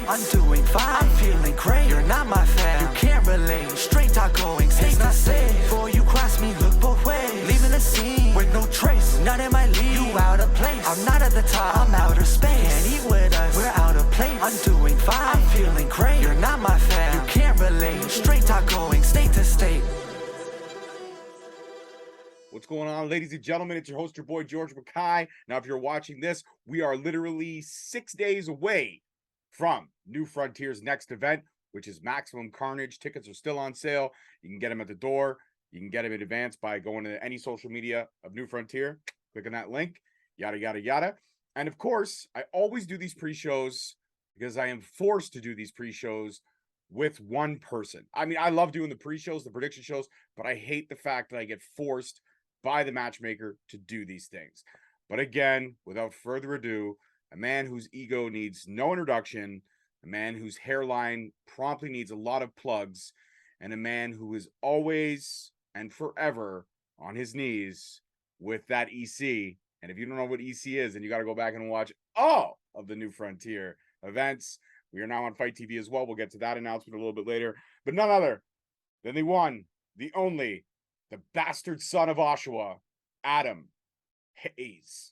place. I'm doing fine, I'm feeling great. You're not my fan, you can't relate. Straight talk going, stay not safe. Before you cross me, look both ways. Leaving the scene with no trace. None in my league, you out of place. I'm not at the top, I'm outer space. Can't eat with us, we're out of place. I'm doing fine, I'm feeling great. You're not my fan, you can't relate. Straight talk going, state to state. What's going on, ladies and gentlemen? It's your host, your boy, George Mackay. Now, if you're watching this, we are literally 6 days away from New Frontier's next event, which is Maximum Carnage. Tickets are still on sale. You can get them at the door. You can get them in advance by going to any social media of New Frontier, click on that link, yada, yada, yada. And of course, I always do these pre-shows because I am forced to do these pre-shows with one person. I mean, I love doing the pre-shows, the prediction shows, but I hate the fact that I get forced by the matchmaker to do these things. But again, without further ado, a man whose ego needs no introduction, a man whose hairline promptly needs a lot of plugs, and a man who is always and forever on his knees with that EC. And if you don't know what EC is, then you got to go back and watch all of the New Frontier events. We are now on Fight TV as well. We'll get to that announcement a little bit later. But none other than the one, the only, the bastard son of Oshawa, Adam Haze.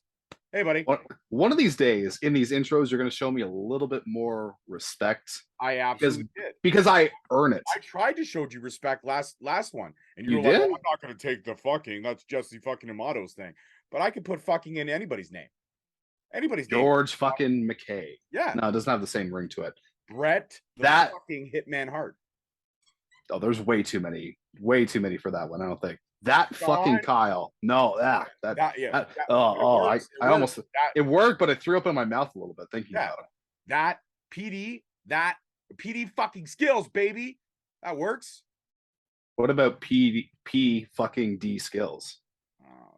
Hey, buddy. One of these days in these intros, you're going to show me a little bit more respect. I absolutely did. Because I earn it. I tried to show you respect last one. And you were did? like, oh, I'm not going to take the fucking. That's Jesse fucking Amato's thing. But I could put fucking in anybody's name. Anybody's name. George fucking McKay. Yeah. No, it doesn't have the same ring to it. Brett the that fucking Hitman Hart. Oh, there's way too many for that one. I don't think. That fucking Kyle. No, yeah. It worked, but it threw up in my mouth a little bit thinking about it. That PD fucking skills, baby. That works. What about P fucking D skills?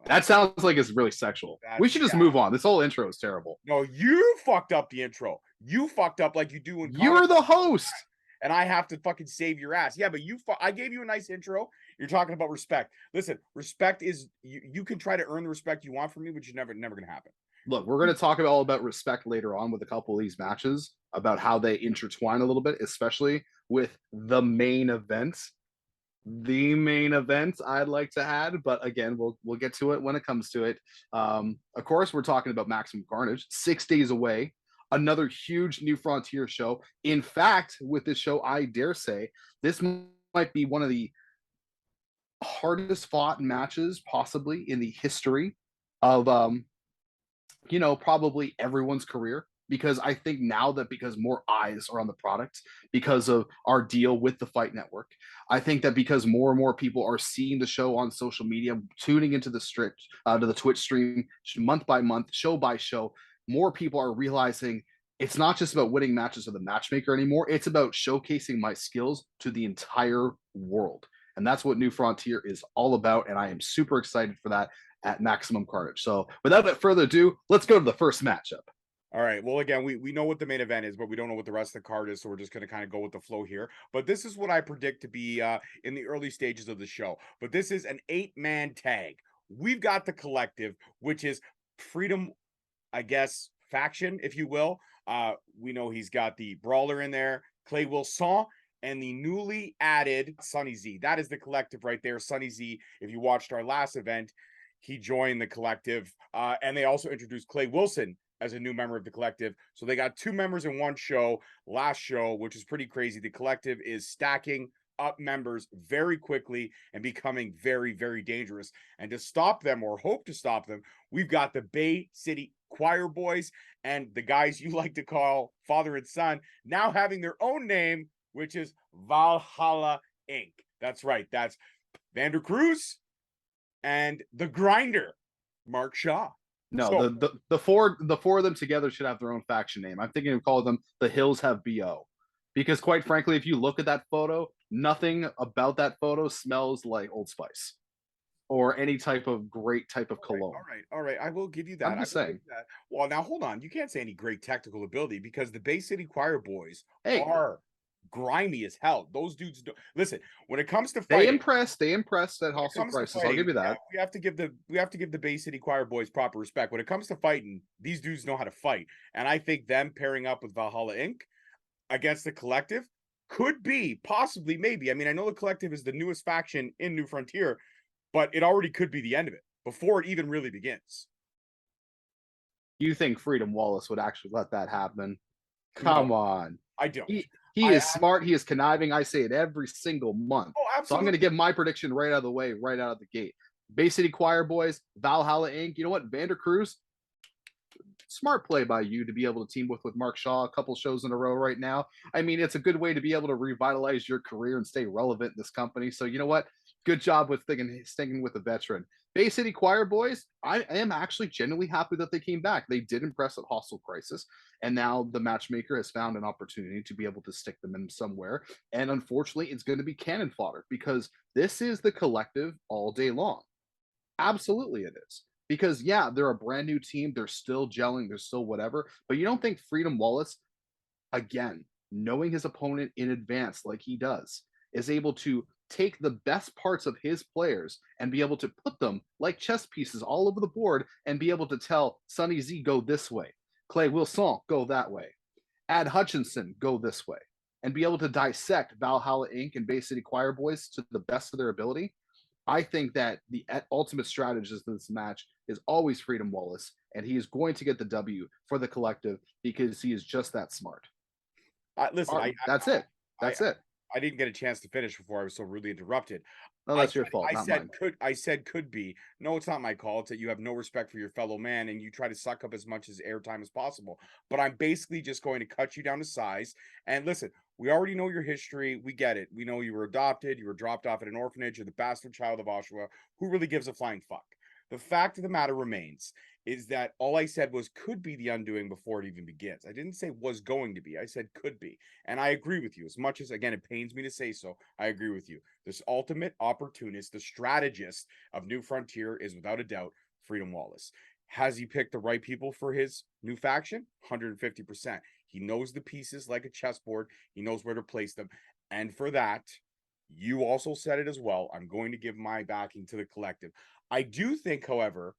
That sounds like it's really sexual. We should just move on. This whole intro is terrible. No, you fucked up the intro. You fucked up like you do in You were the host. And I have to fucking save your ass. Yeah, but I gave you a nice intro. You're talking about respect. Listen, respect is you can try to earn the respect you want from me, but you're never gonna happen. Look, we're gonna talk all about respect later on with a couple of these matches, about how they intertwine a little bit, especially with the main event. The main event I'd like to add, but again, we'll get to it when it comes to it. Of course, we're talking about Maximum Carnage, 6 days away. Another huge New Frontier show. In fact, with this show, I dare say this might be one of the hardest fought matches possibly in the history of probably everyone's career, because I think now that because more eyes are on the product because of our deal with the Fight Network, I think that because more and more people are seeing the show on social media, tuning into the to the Twitch stream month by month, show by show, more people are realizing it's not just about winning matches with the matchmaker anymore. It's about showcasing my skills to the entire world. And that's what New Frontier is all about. And I am super excited for that at Maximum Carnage. So without further ado, let's go to the first matchup. All right. Well, again, we know what the main event is, but we don't know what the rest of the card is. So we're just going to kind of go with the flow here. But this is what I predict to be in the early stages of the show. But this is an 8-man tag. We've got the collective, which is Freedom, I guess, faction, if you will. We know he's got the Brawler in there, Clay Wilson, and the newly added Sunny Z. That is the collective right there. Sunny Z, if you watched our last event, he joined the collective. And they also introduced Clay Wilson as a new member of the collective. So they got 2 members in one show, last show, which is pretty crazy. The collective is stacking up members very quickly and becoming very, very dangerous. And to stop them, or hope to stop them, we've got the Bay City Choir Boys and the guys you like to call father and son now having their own name, which is Valhalla Inc. That's right. That's Vander Cruz and the Grinder, Mark Shaw. No, so, the four of them together should have their own faction name. I'm thinking of calling them the Hills Have BO. Because quite frankly, if you look at that photo, nothing about that photo smells like Old Spice or any type of great type of cologne. All right. I will give you that. I'm just saying. Well, now hold on. You can't say any great technical ability because the Bay City Choir Boys are grimy as hell. Those dudes don't listen when it comes to fighting. They impressed at hostile prices. I'll give you that. We have to give the Bay City Choir Boys proper respect. When it comes to fighting, these dudes know how to fight. And I think them pairing up with Valhalla Inc., against the Collective could be, possibly, maybe. I mean, I know the Collective is the newest faction in New Frontier, but it already could be the end of it before it even really begins. You think Freedom Wallace would actually let that happen? Come No, on. I don't. He is smart. He is conniving. I say it every single month. Oh, So I'm absolutely. going to give my prediction right out of the way, right out of the gate. Bay City Choir Boys, Valhalla Inc. You know what? Vander Cruz, smart play by you to be able to team with Mark Shaw a couple shows in a row right now. I mean, it's a good way to be able to revitalize your career and stay relevant in this company. So you know what? Good job with sticking with the veteran. Bay City Choir Boys, I am actually genuinely happy that they came back. They did impress at Hostile Crisis, and now the matchmaker has found an opportunity to be able to stick them in somewhere. And unfortunately, it's going to be cannon fodder because this is the Collective all day long. Absolutely, it is. Because yeah, they're a brand new team. They're still gelling. They're still whatever. But you don't think Freedom Wallace, again, knowing his opponent in advance like he does, is able to take the best parts of his players and be able to put them like chess pieces all over the board and be able to tell Sonny Z go this way, Clay Wilson go that way, Ad Hutchinson go this way, and be able to dissect Valhalla Inc. and Bay City Choir Boys to the best of their ability. I think that the ultimate strategist of this match is always Freedom Wallace, and he is going to get the W for the Collective because he is just that smart. Listen, that's it. That's it. I didn't get a chance to finish before I was so rudely interrupted. No, that's your fault. I said mine. I said could be. No, it's not my call. It's that you have no respect for your fellow man and you try to suck up as much as airtime as possible. But I'm basically just going to cut you down to size. And listen, we already know your history. We get it. We know you were adopted. You were dropped off at an orphanage. You're the bastard child of Oshawa. Who really gives a flying fuck? The fact of the matter remains is that all I said was could be the undoing before it even begins. I didn't say was going to be. I said could be. And I agree with you. As much as, again, it pains me to say so, I agree with you. This ultimate opportunist, the strategist of New Frontier is without a doubt Freedom Wallace. Has he picked the right people for his new faction? 150%. He knows the pieces like a chessboard. He knows where to place them. And for that, you also said it as well. I'm going to give my backing to the Collective. I do think, however,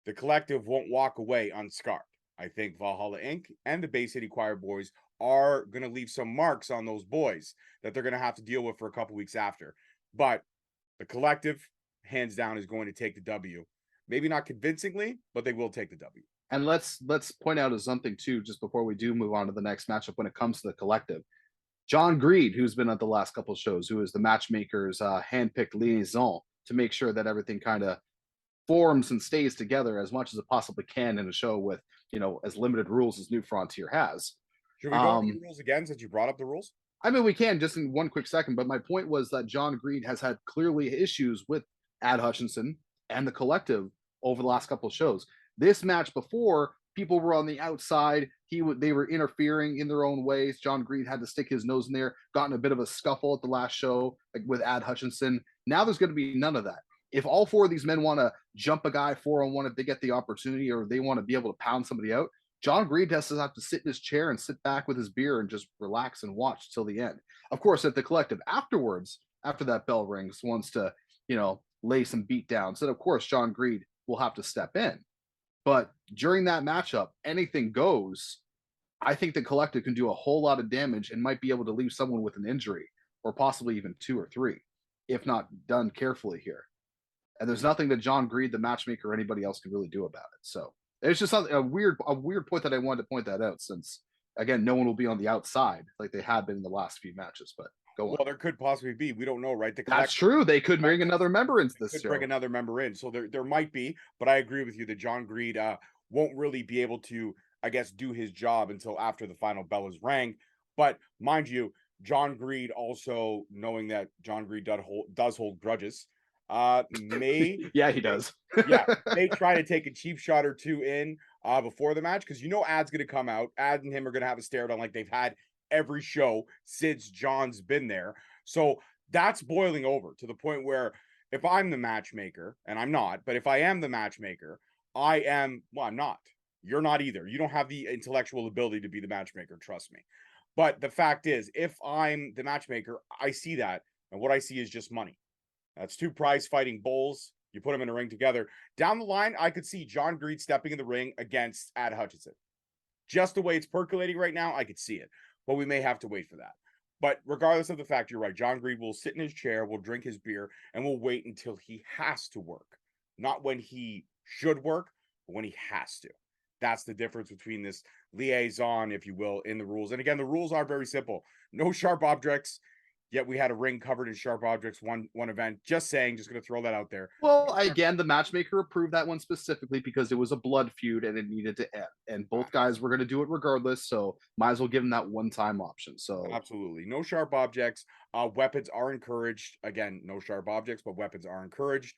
the Collective won't walk away unscarred. I think Valhalla Inc. and the Bay City Choir Boys are going to leave some marks on those boys that they're going to have to deal with for a couple weeks after. But the Collective, hands down, is going to take the W. Maybe not convincingly, but they will take the W. And let's point out something too, just before we do move on to the next matchup when it comes to the Collective. John Greed, who's been at the last couple of shows, who is the matchmaker's handpicked liaison to make sure that everything kind of forms and stays together as much as it possibly can in a show with, as limited rules as New Frontier has. Should we go over the rules again since you brought up the rules? I mean, we can just in one quick second, but my point was that John Greed has had clearly issues with Ad Hutchinson and the Collective over the last couple of shows. This match before, people were on the outside. They were interfering in their own ways. John Greed had to stick his nose in there, got in a bit of a scuffle at the last show with Ad Hutchinson. Now there's going to be none of that. If all four of these men want to jump a guy 4-on-1 if they get the opportunity or they want to be able to pound somebody out, John Greed has to have to sit in his chair and sit back with his beer and just relax and watch till the end. Of course, if the Collective afterwards, after that bell rings, wants to, lay some beat downs, then of course John Greed will have to step in. But during that matchup, anything goes. I think the Collective can do a whole lot of damage and might be able to leave someone with an injury or possibly even 2 or 3, if not done carefully here. And there's nothing that John Greed, the matchmaker, or anybody else can really do about it. So it's just something, a weird point that I wanted to point that out since, again, no one will be on the outside like they have been in the last few matches. But go on. Well, there could possibly be. We don't know, right? That's true. They could bring another member into this show. Bring another member in. So there might be. But I agree with you that John Greed won't really be able to, I guess, do his job until after the final bell is rang. But mind you, John Greed also, knowing that John Greed does hold grudges, yeah, he does. May try to take a cheap shot or two in before the match because Ad's gonna come out. Ad and him are gonna have a stare down like they've had every show since John's been there. So that's boiling over to the point where if I'm the matchmaker, and I'm not, but if I am the matchmaker, I'm not. You're not either. You don't have the intellectual ability to be the matchmaker, trust me. But the fact is, if I'm the matchmaker, I see that, and what I see is just money. That's 2 prize-fighting bulls. You put them in a ring together. Down the line, I could see John Greed stepping in the ring against Ad Hutchinson. Just the way it's percolating right now, I could see it. but we may have to wait for that. But regardless of the fact, you're right. John Greed will sit in his chair, will drink his beer, and will wait until he has to work. Not when he should work, but when he has to. That's the difference between this liaison, if you will, in the rules. And again, the rules are very simple. No sharp objects. Yet we had a ring covered in sharp objects one event. Just saying, just going to throw that out there. Well, again, the matchmaker approved that one specifically because it was a blood feud and it needed to end. And both guys were going to do it regardless, so might as well give them that one-time option. So absolutely, no sharp objects. Weapons are encouraged. Again, no sharp objects, but weapons are encouraged.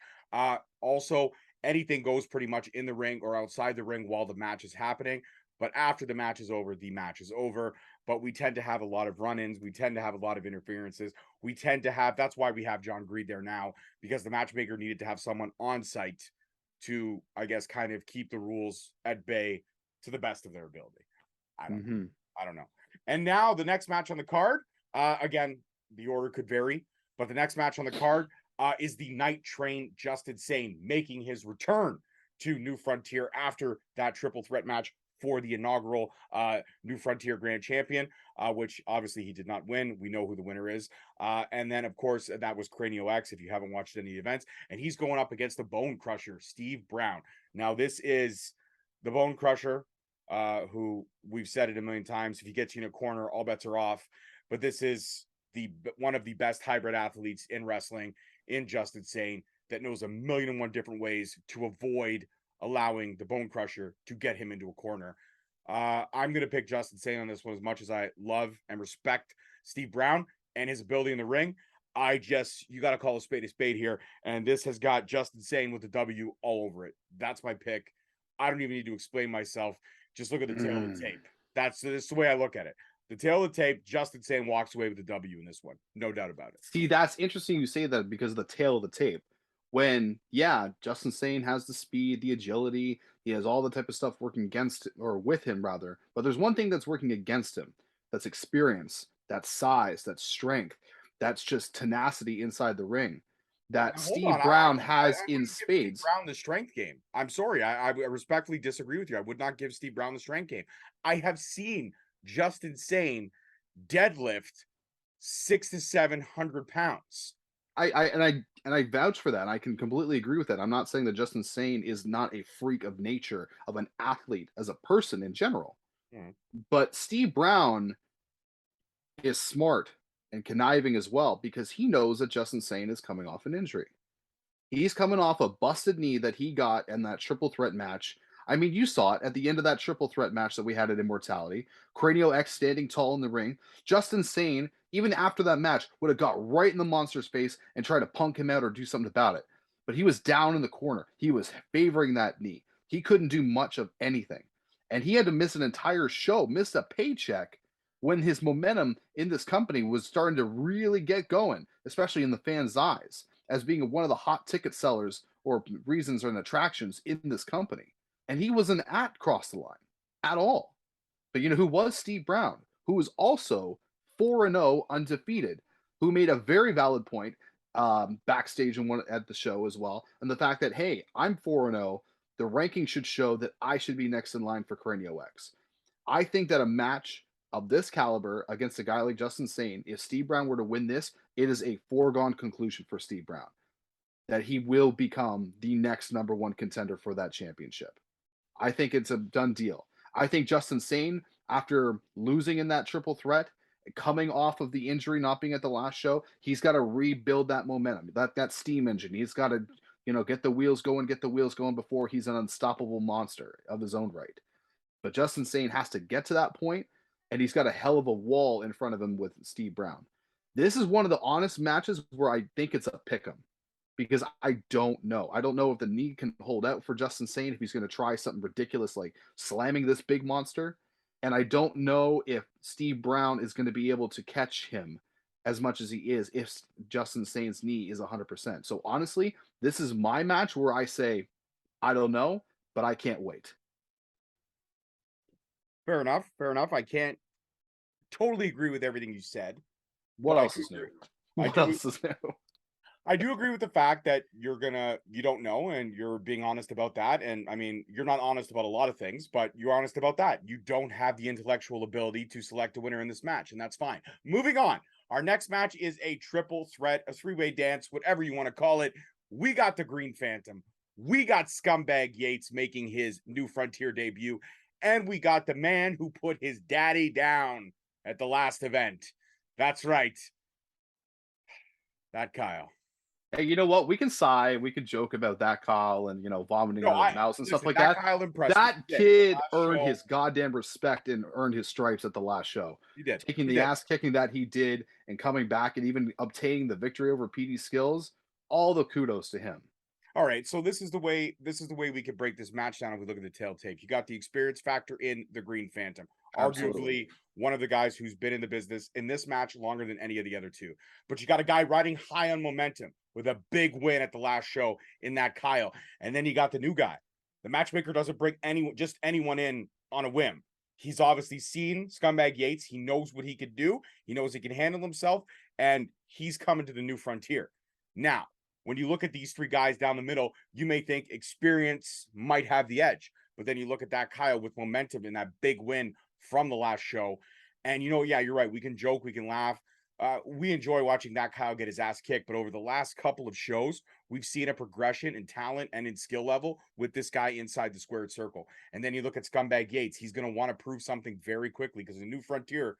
Also, anything goes pretty much in the ring or outside the ring while the match is happening. But after the match is over, the match is over. But we tend to have a lot of run-ins. We tend to have a lot of interferences. We tend to have, that's why we have John Greed there now, because the matchmaker needed to have someone on site to, I guess, kind of keep the rules at bay to the best of their ability. I don't know. And now the next match on the card, again, the order could vary, but the next match on the card is the Night Train Justin Sane making his return to New Frontier after that triple threat match for the inaugural New Frontier Grand Champion, which obviously he did not win. We know who the winner is. And then, of course, that was Cranio X, if you haven't watched any of the events. And he's going up against the Bone Crusher, Steve Brown. Now, this is the Bone Crusher, who we've said it a million times. If he gets you in a corner, all bets are off. But this is one of the best hybrid athletes in wrestling, in Justin Sane, that knows 1,000,001 different ways to avoid allowing the Bone Crusher to get him into a corner. I'm going to pick Justin Sane on this one, as much as I love and respect Steve Brown and his ability in the ring. You got to call a spade here. And this has got Justin Sane with the W all over it. That's my pick. I don't even need to explain myself. Just look at the tail of the tape. That's the way I look at it. The tail of the tape, Justin Sane walks away with the W in this one. No doubt about it. See, that's interesting you say that because of the tail of the tape. When, yeah, Justin Sane has the speed, the agility, he has all the type of stuff working against or with him, rather. But there's one thing that's working against him. That's experience, that's size, that's strength, that's just tenacity inside the ring. That Steve Brown has in spades. Steve Brown the strength game. I'm sorry, I respectfully disagree with you. I would not give Steve Brown the strength game. I have seen Justin Sane deadlift 600 to 700 pounds. I vouch for that. I can completely agree with that. I'm not saying that Justin Sane is not a freak of nature, of an athlete as a person in general. But Steve Brown is smart and conniving as well, because he knows that Justin Sane is coming off an injury. He's coming off a busted knee that he got in that triple threat match. I mean, you saw it at the end of that triple threat match that we had at Immortality. Cranio X standing tall in the ring. Justin Sane, even after that match, would have got right in the monster's face and tried to punk him out or do something about it. But he was down in the corner. He was favoring that knee. He couldn't do much of anything. And he had to miss an entire show, miss a paycheck, when his momentum in this company was starting to really get going, especially in the fans' eyes, as being one of the hot ticket sellers or reasons and attractions in this company. And he wasn't at cross the line at all. But you know who was? Steve Brown, who was also 4-0 undefeated, who made a very valid point backstage and one at the show as well. And the fact that, hey, I'm 4-0, the ranking should show that I should be next in line for Cranio X. I think that a match of this caliber against a guy like Justin Sane, if Steve Brown were to win this, it is a foregone conclusion for Steve Brown that he will become the next #1 contender for that championship. I think it's a done deal. I think Justin Sane, after losing in that triple threat, coming off of the injury, not being at the last show, he's got to rebuild that momentum, that steam engine. He's got to, get the wheels going before he's an unstoppable monster of his own right. But Justin Sane has to get to that point, and he's got a hell of a wall in front of him with Steve Brown. This is one of the honest matches where I think it's a pick 'em. Because I don't know. I don't know if the knee can hold out for Justin Sane, if he's going to try something ridiculous like slamming this big monster. And I don't know if Steve Brown is going to be able to catch him as much as he is if Justin Sane's knee is 100%. So honestly, this is my match where I say, I don't know, but I can't wait. Fair enough. I can't totally agree with everything you said. What else is new? What else is new? I do agree with the fact that you don't know, and you're being honest about that. And I mean, you're not honest about a lot of things, but you're honest about that. You don't have the intellectual ability to select a winner in this match, and that's fine. Moving on. Our next match is a triple threat, a three-way dance, whatever you want to call it. We got the Green Phantom. We got Scumbag Yates making his New Frontier debut. And we got the man who put his daddy down at the last event. That's right. That Kyle. Hey, you know what? We can sigh, we can joke about that Kyle and vomiting out of his mouth and stuff like that. Kyle impressed That me. kid earned his goddamn respect and earned his stripes at the last show. He did. Taking the ass kicking that he did and coming back and even obtaining the victory over PD Skills. All the kudos to him. All right, so this is the way we could break this match down if we look at the tail tape. You got the experience factor in the Green Phantom, arguably one of the guys who's been in the business in this match longer than any of the other two. But you got a guy riding high on momentum with a big win at the last show in that Kyle. And then you got the new guy. The matchmaker doesn't bring anyone in on a whim. He's obviously seen Scumbag Yates. He knows what he could do. He knows he can handle himself, and he's coming to the New Frontier. Now, when you look at these three guys down the middle, you may think experience might have the edge. But then you look at that Kyle with momentum and that big win from the last show. And, yeah, you're right. We can joke. We can laugh. We enjoy watching that Kyle get his ass kicked. But over the last couple of shows, we've seen a progression in talent and in skill level with this guy inside the squared circle. And then you look at Scumbag Yates. He's going to want to prove something very quickly because in New Frontier,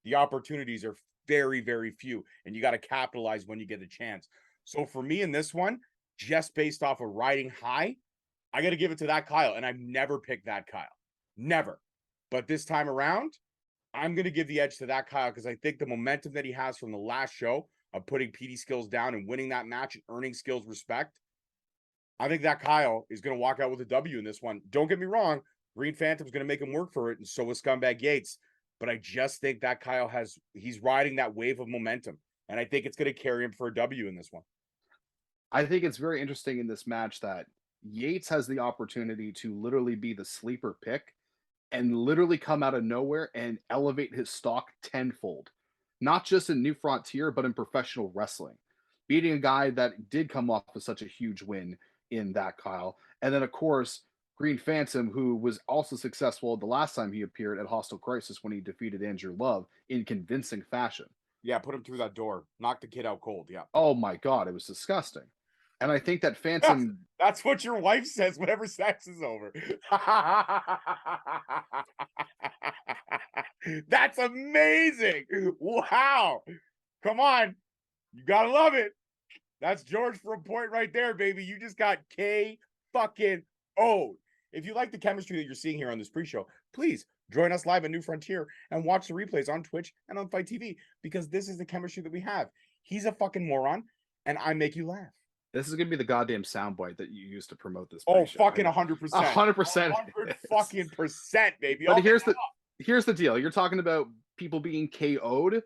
the opportunities are very, very few. And you got to capitalize when you get a chance. So for me in this one, just based off of riding high, I got to give it to that Kyle. And I've never picked that Kyle. Never. But this time around, I'm going to give the edge to that Kyle because I think the momentum that he has from the last show of putting PD Skills down and winning that match and earning Skills respect, I think that Kyle is going to walk out with a W in this one. Don't get me wrong. Green Phantom's going to make him work for it, and so is Scumbag Yates. But I just think that Kyle he's riding that wave of momentum, and I think it's going to carry him for a W in this one. I think it's very interesting in this match that Yates has the opportunity to literally be the sleeper pick and literally come out of nowhere and elevate his stock tenfold, not just in New Frontier, but in professional wrestling, beating a guy that did come off with such a huge win in that Kyle. And then, of course, Green Phantom, who was also successful the last time he appeared at Hostile Crisis when he defeated Andrew Love in convincing fashion. Yeah, put him through that door. Knock the kid out cold, yeah. Oh my God, it was disgusting. And I think that Phantom... That's what your wife says whenever sex is over. That's amazing. Wow. Come on. You gotta love it. That's George for a point right there, baby. You just got K-fucking-O'd. If you like the chemistry that you're seeing here on this pre-show, please join us live at New Frontier and watch the replays on Twitch and on Fight TV because this is the chemistry that we have. He's a fucking moron, and I make you laugh. This is gonna be the goddamn soundbite that you use to promote this. Oh, fucking 100%. 100%. 100%, baby. But here's the deal. You're talking about people being KO'd.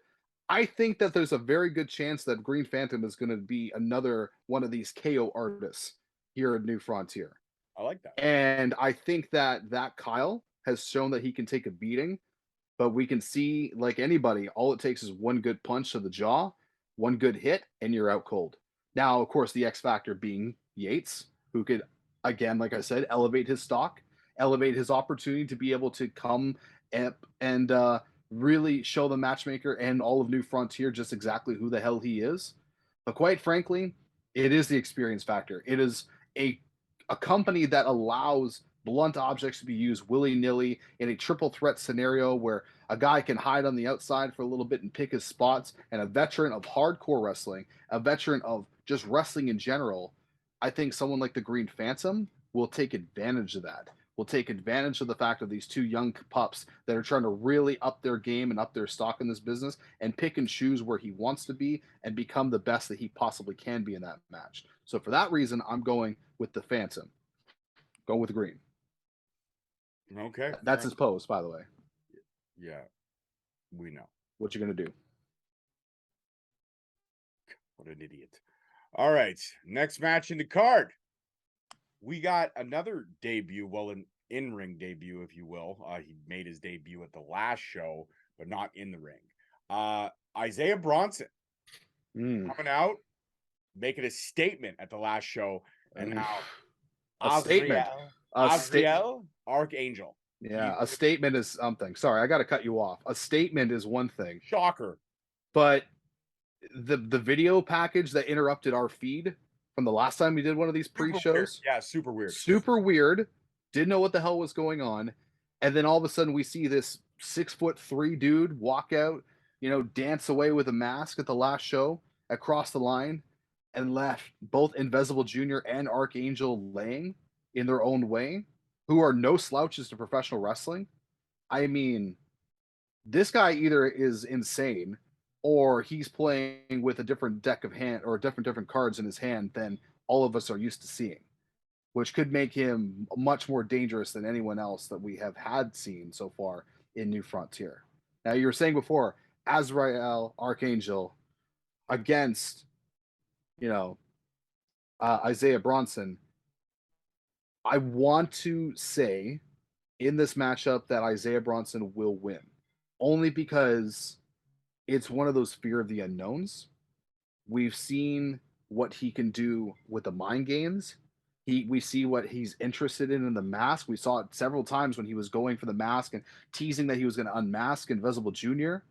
I think that there's a very good chance that Green Phantom is going to be another one of these KO artists here at New Frontier. I like that. And I think that Kyle has shown that he can take a beating, but we can see, like anybody, all it takes is one good punch to the jaw, one good hit, and you're out cold. Now, of course, the X factor being Yates, who could, again, like I said, elevate his stock, elevate his opportunity to be able to come and really show the matchmaker and all of New Frontier just exactly who the hell he is. But quite frankly, it is the experience factor. It is a company that allows blunt objects to be used willy-nilly in a triple threat scenario where a guy can hide on the outside for a little bit and pick his spots, and a veteran of hardcore wrestling, a veteran of just wrestling in general, I think someone like the Green Phantom will take advantage of that. Will take advantage of the fact of these two young pups that are trying to really up their game and up their stock in this business and pick and choose where he wants to be and become the best that he possibly can be in that match. So for that reason, I'm going with the Phantom. Go with Green. Okay. That's his pose, by the way. Yeah, we know. What you gonna do? What an idiot. All right, next match in the card. We got another debut, well, an in-ring debut, if you will. He made his debut at the last show, but not in the ring. Isaiah Bronson coming out making a statement at the last show, and now A statement. Azrael, Archangel. Yeah, a statement is something. Sorry, I got to cut you off. A statement is one thing, Shocker. but the video package that interrupted our feed from the last time we did one of these Super weird. pre-shows, Yeah, super weird. super weird. Didn't know what the hell was going on, and then all of a sudden we see this 6'3" dude walk out, dance away with a mask at the last show, across the line, and left both Invisible Junior and Archangel laying in their own way, who are no slouches to professional wrestling. I mean, this guy either is insane or he's playing with a different deck of hand or different cards in his hand than all of us are used to seeing, which could make him much more dangerous than anyone else that we have had seen so far in New Frontier. Now, you were saying before, Azrael, Archangel against, Isaiah Bronson. I want to say in this matchup that Isaiah Bronson will win, only because it's one of those fear of the unknowns. We've seen what he can do with the mind games. We see what he's interested in the mask. We saw it several times when he was going for the mask and teasing that he was going to unmask Invisible Junior.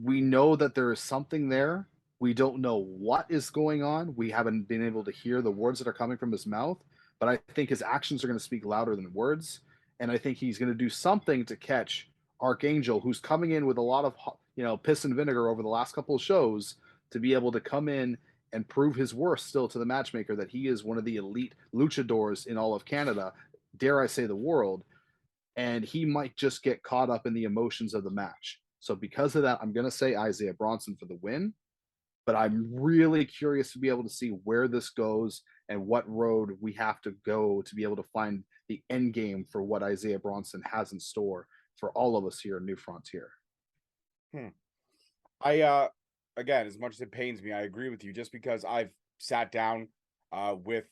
We know that there is something there. We don't know what is going on. We haven't been able to hear the words that are coming from his mouth, but I think his actions are going to speak louder than words. And I think he's going to do something to catch Archangel, who's coming in with a lot of, piss and vinegar over the last couple of shows, to be able to come in and prove his worth still to the matchmaker that he is one of the elite luchadors in all of Canada, dare I say the world, and he might just get caught up in the emotions of the match. So because of that, I'm going to say Isaiah Bronson for the win, but I'm really curious to be able to see where this goes and what road we have to go to be able to find the end game for what Isaiah Bronson has in store for all of us here in New Frontier. Again, as much as it pains me, I agree with you, just because I've sat down with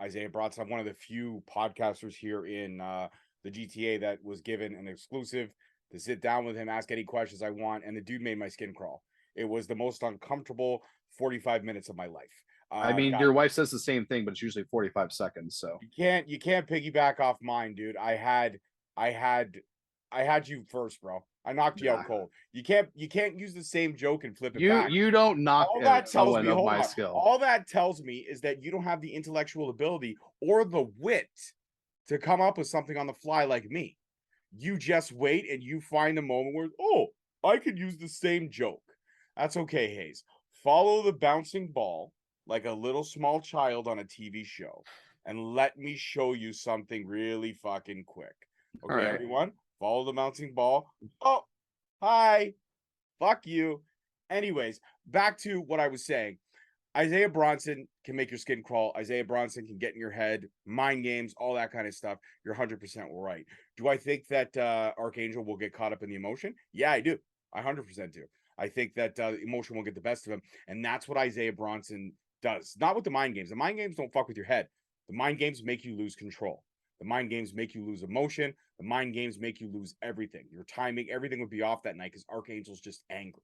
Isaiah Bronson. I'm one of the few podcasters here in the GTA that was given an exclusive to sit down with him, ask any questions I want, and the dude made my skin crawl. It was the most uncomfortable 45 minutes of my life. I mean, your wife says the same thing, but it's usually 45 seconds. So you can't piggyback off mine, dude. I had you first, bro. I knocked you out cold. You can't use the same joke and flip it back. You don't knock all that tells me, of my skill. All that tells me is that you don't have the intellectual ability or the wit to come up with something on the fly like me. You just wait and you find a moment where, oh, I could use the same joke. That's okay, Haze. Follow the bouncing ball like a little small child on a TV show, and let me show you something really fucking quick. Okay, right, everyone? Follow the bouncing ball. Oh, hi. Fuck you. Anyways, back to what I was saying. Isaiah Bronson can make your skin crawl. Isaiah Bronson can get in your head, mind games, all that kind of stuff. You're 100% right. Do I think that Archangel will get caught up in the emotion? Yeah, I do. I 100% do. I think that emotion will get the best of him, and that's what Isaiah Bronson does. Not with the mind games. The mind games don't fuck with your head. The mind games make you lose control. The mind games make you lose emotion. The mind games make you lose everything. Your timing, everything would be off that night because Archangel's just angry.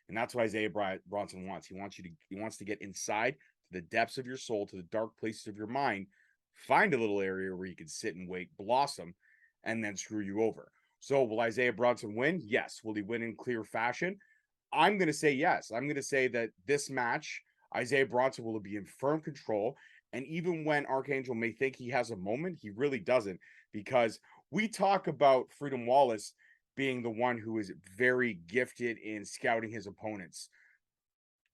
And that's what Isaiah Bronson wants. He wants to get inside to the depths of your soul, to the dark places of your mind, find a little area where you can sit and wait, blossom, and then screw you over. So will Isaiah Bronson win? Yes. Will he win in clear fashion? I'm going to say yes. I'm going to say that this match, Isaiah Bronson will be in firm control. And even when Archangel may think he has a moment, he really doesn't, because we talk about Freedom Wallace being the one who is very gifted in scouting his opponents.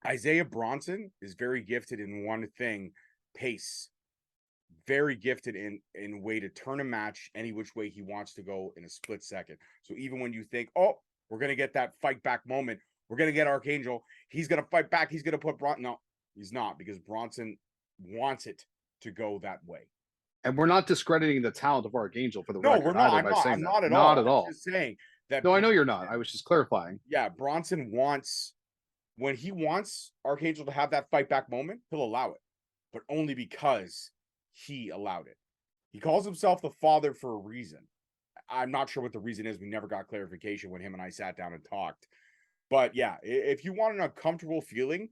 Isaiah Bronson is very gifted in one thing, pace. Very gifted in a way to turn a match any which way he wants to go in a split second. So even when you think, oh, we're going to get that fight back moment, we're going to get Archangel, he's going to fight back, he's going to put Bronson. No, he's not, because Bronson wants it to go that way. And we're not discrediting the talent of Archangel for the record. No, we're not. I'm not at all. Not at all. I'm just saying that. No, I know you're not. I was just clarifying. Yeah, Bronson wants, when he wants Archangel to have that fight back moment, he'll allow it, but only because he allowed it. He calls himself the father for a reason. I'm not sure what the reason is. We never got clarification when him and I sat down and talked. But yeah, if you want an uncomfortable feeling,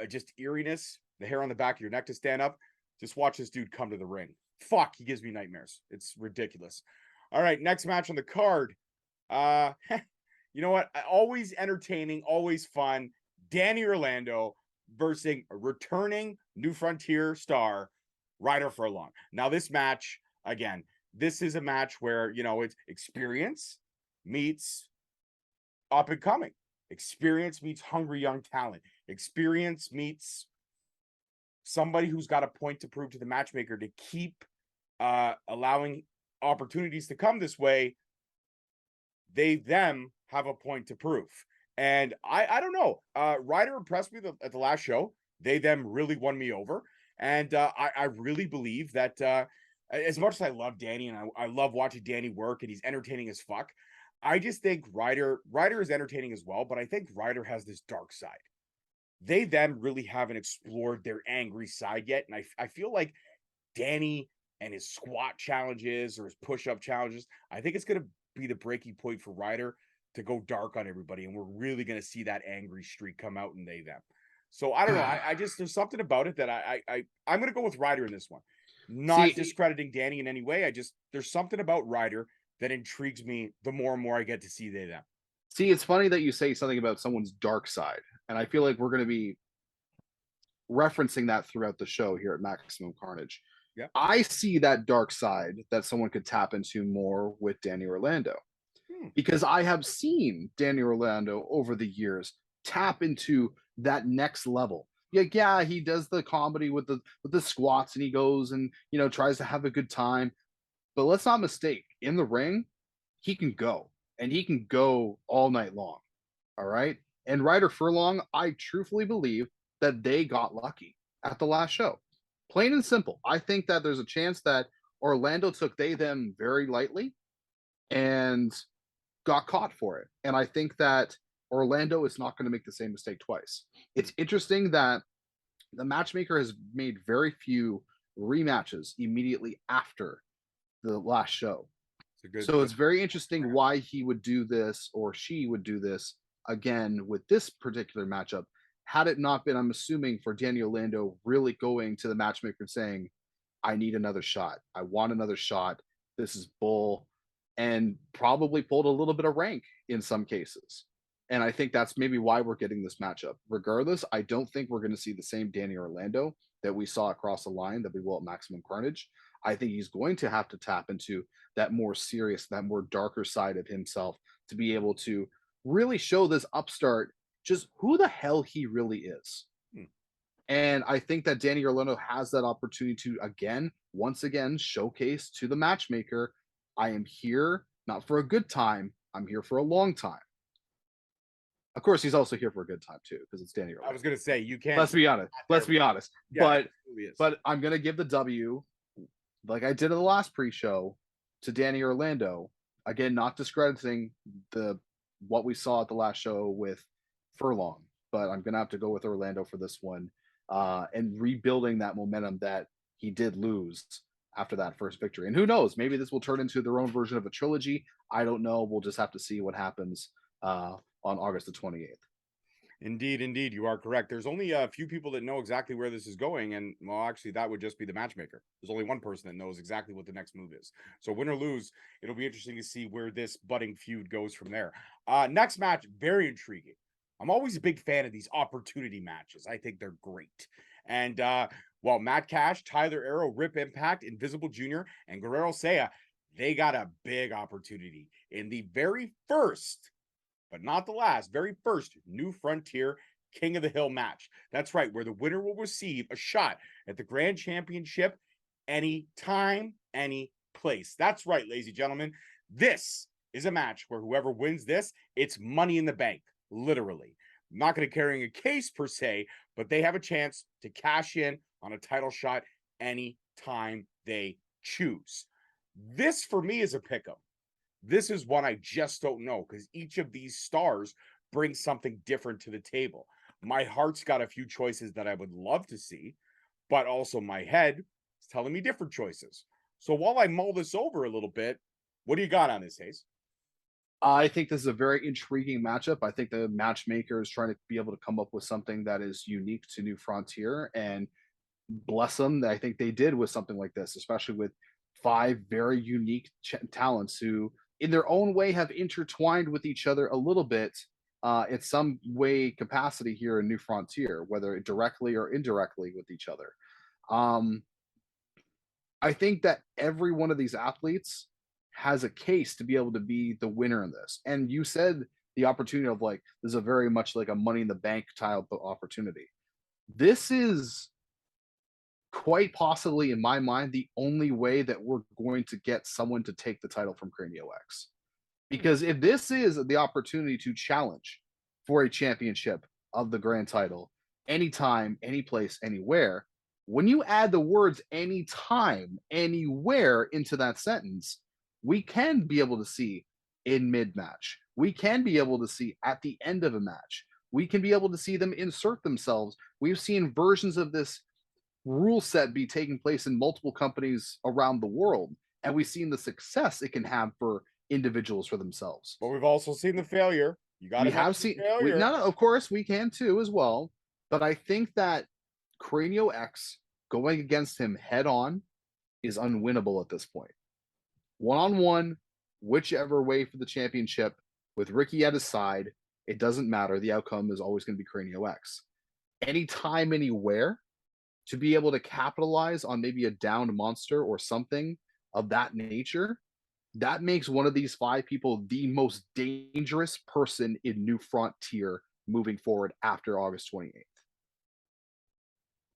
just eeriness, the hair on the back of your neck to stand up. Just watch this dude come to the ring. Fuck, he gives me nightmares. It's ridiculous. All right, next match on the card. You know what? Always entertaining, always fun. Danny Orlando versus a returning New Frontier star, Ryder Furlong. Now, this match, again, this is a match where, you know, it's experience meets up and coming. Experience meets hungry young talent. Experience meets somebody who's got a point to prove to the matchmaker to keep allowing opportunities to come this way. They them have a point to prove. And I don't know. Ryder impressed me at the last show. They them really won me over. And I really believe that as much as I love Danny and I love watching Danny work and he's entertaining as fuck, I just think Ryder is entertaining as well, but I think Ryder has this dark side. They them really haven't explored their angry side yet. And I feel like Danny and his squat challenges or his push-up challenges, I think it's going to be the breaking point for Ryder to go dark on everybody. And we're really going to see that angry streak come out in they them. So I don't know. I just, there's something about it that I'm going to go with Ryder in this one. Not discrediting Danny in any way. There's something about Ryder that intrigues me the more and more I get to see they them. See, it's funny that you say something about someone's dark side. And I feel like we're going to be referencing that throughout the show here at Maximum Carnage. Yeah. I see that dark side that someone could tap into more with Danny Orlando. Because I have seen Danny Orlando over the years tap into that next level. Yeah, he does the comedy with the squats and he goes and, you know, tries to have a good time. But let's not mistake, in the ring, he can go. And he can go all night long. All right? And Ryder Furlong, I truthfully believe that they got lucky at the last show. Plain and simple. I think that there's a chance that Orlando took they them very lightly and got caught for it. And I think that Orlando is not going to make the same mistake twice. It's interesting that the matchmaker has made very few rematches immediately after the last show. It's very interesting why he would do this or she would do this again with this particular matchup. Had it not been, I'm assuming, for Danny Orlando really going to the matchmaker and saying, I need another shot. I want another shot. This is bull. And probably pulled a little bit of rank in some cases. And I think that's maybe why we're getting this matchup. Regardless, I don't think we're going to see the same Danny Orlando that we saw across the line that we will at Maximum Carnage. I think he's going to have to tap into that more serious, that more darker side of himself to be able to really show this upstart just who the hell he really is. And I think that Danny Orlando has that opportunity to, once again, showcase to the matchmaker, I am here not for a good time, I'm here for a long time. Of course, he's also here for a good time too, because it's Danny Orlando. I was going to say, you can't. Let's be honest. Yeah, but I'm going to give the W, like I did in the last pre-show, to Danny Orlando. Again, not discrediting what we saw at the last show with Furlong, but I'm going to have to go with Orlando for this one, and rebuilding that momentum that he did lose after that first victory. And who knows, maybe this will turn into their own version of a trilogy. I don't know. We'll just have to see what happens on August the 28th. Indeed, you are correct. There's only a few people that know exactly where this is going, and well, actually, that would just be the matchmaker. There's only one person that knows exactly what the next move is. So win or lose, it'll be interesting to see where this budding feud goes from there. Next match, very intriguing. I'm always a big fan of these opportunity matches. I think they're great. And Matt Cash, Tyler Arrow, Rip Impact, Invisible Jr., and Guerrero Saya, they got a big opportunity in the very first, but not the last, very first New Frontier King of the Hill match. That's right, where the winner will receive a shot at the Grand Championship anytime, any place. That's right, ladies and gentlemen. This is a match where whoever wins this, it's money in the bank, literally. I'm not going to carry a case per se, but they have a chance to cash in on a title shot anytime they choose. This, for me, is a pick'em. This is one I just don't know, because each of these stars brings something different to the table. My heart's got a few choices that I would love to see, but also my head is telling me different choices. So while I mull this over a little bit, what do you got on this, Haze? I think this is a very intriguing matchup. I think the matchmaker is trying to be able to come up with something that is unique to New Frontier, and bless them, I think they did with something like this, especially with five very unique talents who, in their own way, have intertwined with each other a little bit in some way capacity here in New Frontier, whether directly or indirectly with each other. Um, I think that every one of these athletes has a case to be able to be the winner in this. And you said the opportunity of like, this is a very much like a money in the bank type of opportunity. This is quite possibly, in my mind, the only way that we're going to get someone to take the title from Cranio X. Because if this is the opportunity to challenge for a championship of the grand title, anytime, any place, anywhere, when you add the words anytime, anywhere into that sentence, we can be able to see in mid match. We can be able to see at the end of a match. We can be able to see them insert themselves. We've seen versions of this rule set be taking place in multiple companies around the world, and we've seen the success it can have for individuals for themselves. But we've also seen the failure. You got to We have seen we, no, of course we can too as well, but I think that Cranio X going against him head on is unwinnable at this point. One on one, whichever way for the championship, with Ricky at his side, it doesn't matter. The outcome is always going to be Cranio X. Anytime, anywhere, to be able to capitalize on maybe a downed monster or something of that nature, that makes one of these five people the most dangerous person in New Frontier moving forward after August 28th.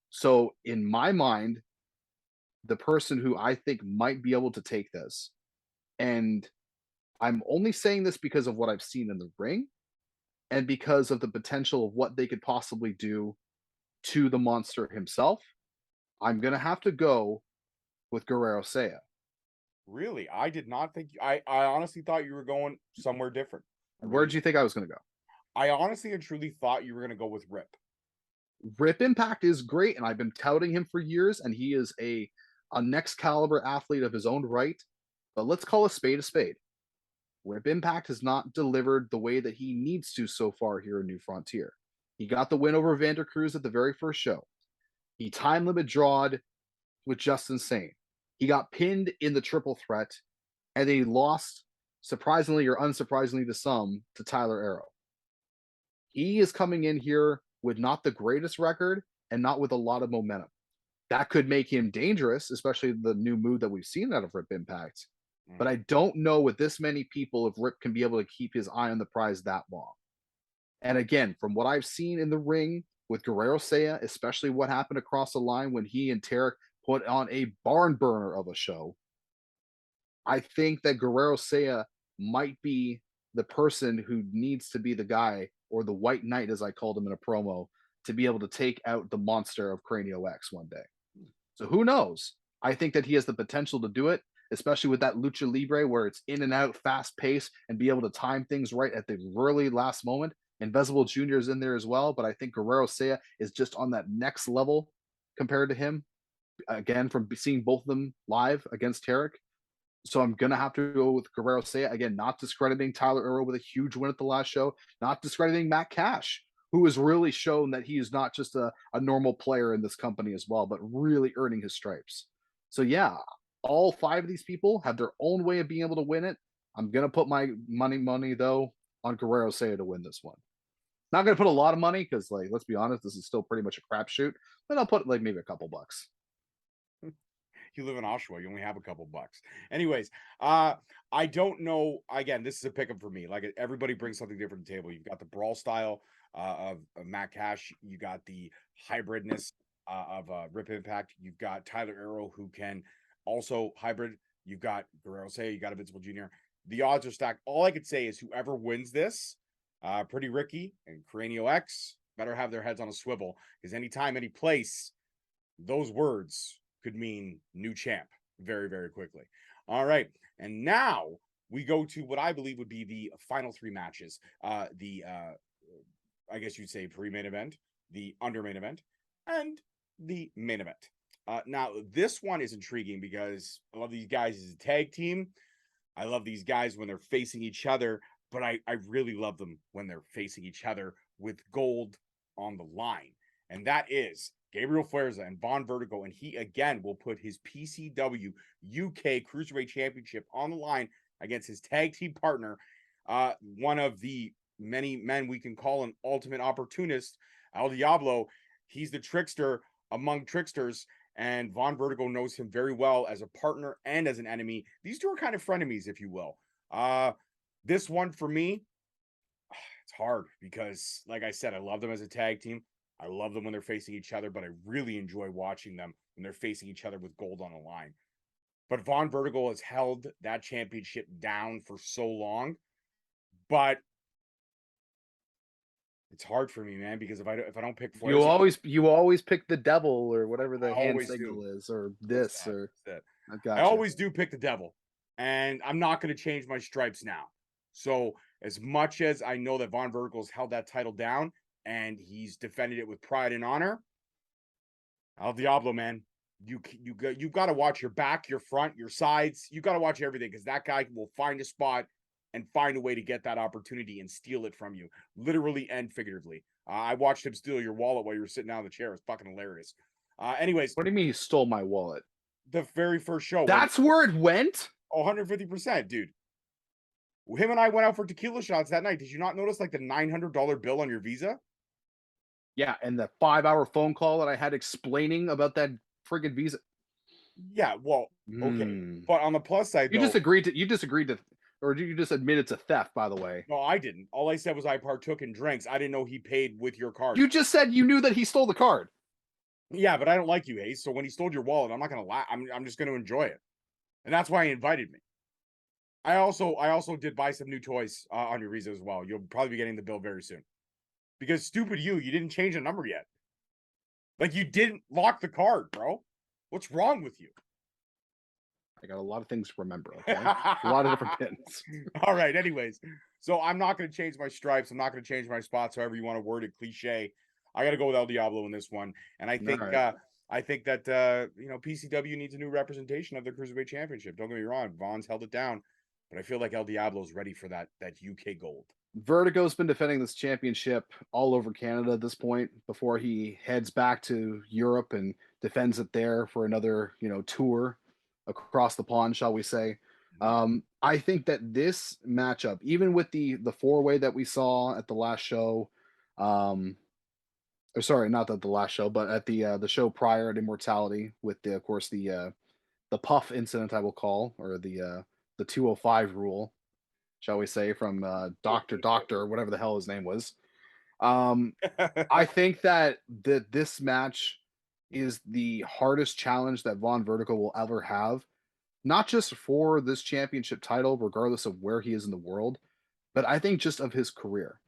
So, in my mind, the person who I think might be able to take this, and I'm only saying this because of what I've seen in the ring and because of the potential of what they could possibly do to the monster himself, I'm going to have to go with Guerrero Saya. Really? I did not think I honestly thought you were going somewhere different. Where did you think I was going to go? I honestly and truly thought you were going to go with Rip. Rip Impact is great, and I've been touting him for years, and he is a next caliber athlete of his own right. But let's call a spade a spade. Rip Impact has not delivered the way that he needs to so far here in New Frontier. He got the win over Vander Cruz at the very first show. He time limit drawed with Justin Sane. He got pinned in the triple threat, and he lost, surprisingly or unsurprisingly to some, to Tyler Arrow. He is coming in here with not the greatest record and not with a lot of momentum. That could make him dangerous, especially the new move that we've seen out of Rip Impact. But I don't know with this many people if Rip can be able to keep his eye on the prize that long. And again, from what I've seen in the ring with Guerrero Saya, especially what happened across the line when he and Tarek put on a barn burner of a show, I think that Guerrero Saya might be the person who needs to be the guy, or the white knight, as I called him in a promo, to be able to take out the monster of Cranio X one day. So who knows? I think that he has the potential to do it, especially with that lucha libre where it's in and out, fast pace, and be able to time things right at the really last moment. Invisible Jr. is in there as well, but I think Guerrero Saya is just on that next level compared to him. Again, from seeing both of them live against Tarek. So I'm going to have to go with Guerrero Saya. Again, not discrediting Tyler Earl with a huge win at the last show, not discrediting Matt Cash, who has really shown that he is not just a normal player in this company as well, but really earning his stripes. So yeah, all five of these people have their own way of being able to win it. I'm going to put my money though on Guerrero Saya to win this one. Not going to put a lot of money because, like, let's be honest, this is still pretty much a crapshoot, but I'll put like maybe a couple bucks. You live in Oshawa, you only have a couple bucks. Anyways, I don't know. Again, this is a pickup for me. Like, everybody brings something different to the table. You've got the brawl style of Matt Cash. You got the hybridness of Rip Impact. You've got Tyler Arrow, who can also hybrid. You've got Guerrero Say. You got Invincible Jr. The odds are stacked. All I could say is whoever wins this, Pretty Ricky and Cranio X, better have their heads on a swivel, because anytime, any place, those words could mean new champ very, very quickly. All right. And now we go to what I believe would be the final three matches. I guess you'd say pre-main event, the under-main event, and the main event. Now, this one is intriguing because I love these guys as a tag team. I love these guys when they're facing each other but I really love them when they're facing each other with gold on the line. And that is Gabriel Fuerza and Von Vertigo. And he again will put his PCW UK Cruiserweight Championship on the line against his tag team partner, one of the many men we can call an ultimate opportunist, El Diablo. He's the trickster among tricksters, and Von Vertigo knows him very well as a partner and as an enemy. These two are kind of frenemies, if you will. This one for me, it's hard because, like I said, I love them as a tag team. I love them when they're facing each other, but I really enjoy watching them when they're facing each other with gold on the line. But Von Vertigo has held that championship down for so long, but it's hard for me, man, because if I don't pick Fuerza, you always pick the devil or whatever the I hand always signal do. is, or That's this, that. or That's it. I I gotcha. always do pick the devil, and I'm not going to change my stripes now. So as much as I know that Von Vertigo's held that title down and he's defended it with pride and honor, El Diablo, man, you got to watch your back, your front, your sides. You got to watch everything, because that guy will find a spot and find a way to get that opportunity and steal it from you, literally and figuratively. I watched him steal your wallet while you were sitting down in the chair. It's fucking hilarious. Anyways, What do you mean he stole my wallet? the very first show. That's where it went? 150%, dude. Him and I went out for tequila shots that night. Did you not notice like the $900 bill on your Visa? Yeah, and the 5-hour phone call that I had explaining about that friggin' Visa. Yeah, well, okay. But on the plus side, You though, disagreed to, or you just admitted to theft, by the way. no, I didn't. All I said was I partook in drinks. I didn't know he paid with your card. You just said you knew that he stole the card. Yeah, but I don't like you, Haze. So when he stole your wallet, I'm not gonna lie. I'm just gonna enjoy it, and that's why he invited me. I also did buy some new toys on your Visa as well. You'll probably be getting the bill very soon, because stupid you didn't change the number yet. Like, you didn't lock the card, bro. What's wrong with you? I got a lot of things to remember. Okay, a lot of different pins. All right. Anyways, so I'm not going to change my stripes. I'm not going to change my spots. However you want to word it, cliche. I got to go with El Diablo in this one, and I think Right. I think that PCW needs a new representation of the Cruiserweight Championship. Don't get me wrong, Vaughn's held it down, but I feel like El Diablo's ready for that UK gold. Vertigo's been defending this championship all over Canada at this point before he heads back to Europe and defends it there for another, tour across the pond, shall we say. I think that this matchup, even with the four-way that we saw at the last show, or sorry, not at the last show, but at the show prior at Immortality with of course the Puff incident, I will call, or the 205 rule, shall we say, from Doctor, or whatever the hell his name was. I think that this match is the hardest challenge that Von Vertigo will ever have, not just for this championship title, regardless of where he is in the world, but I think just of his career.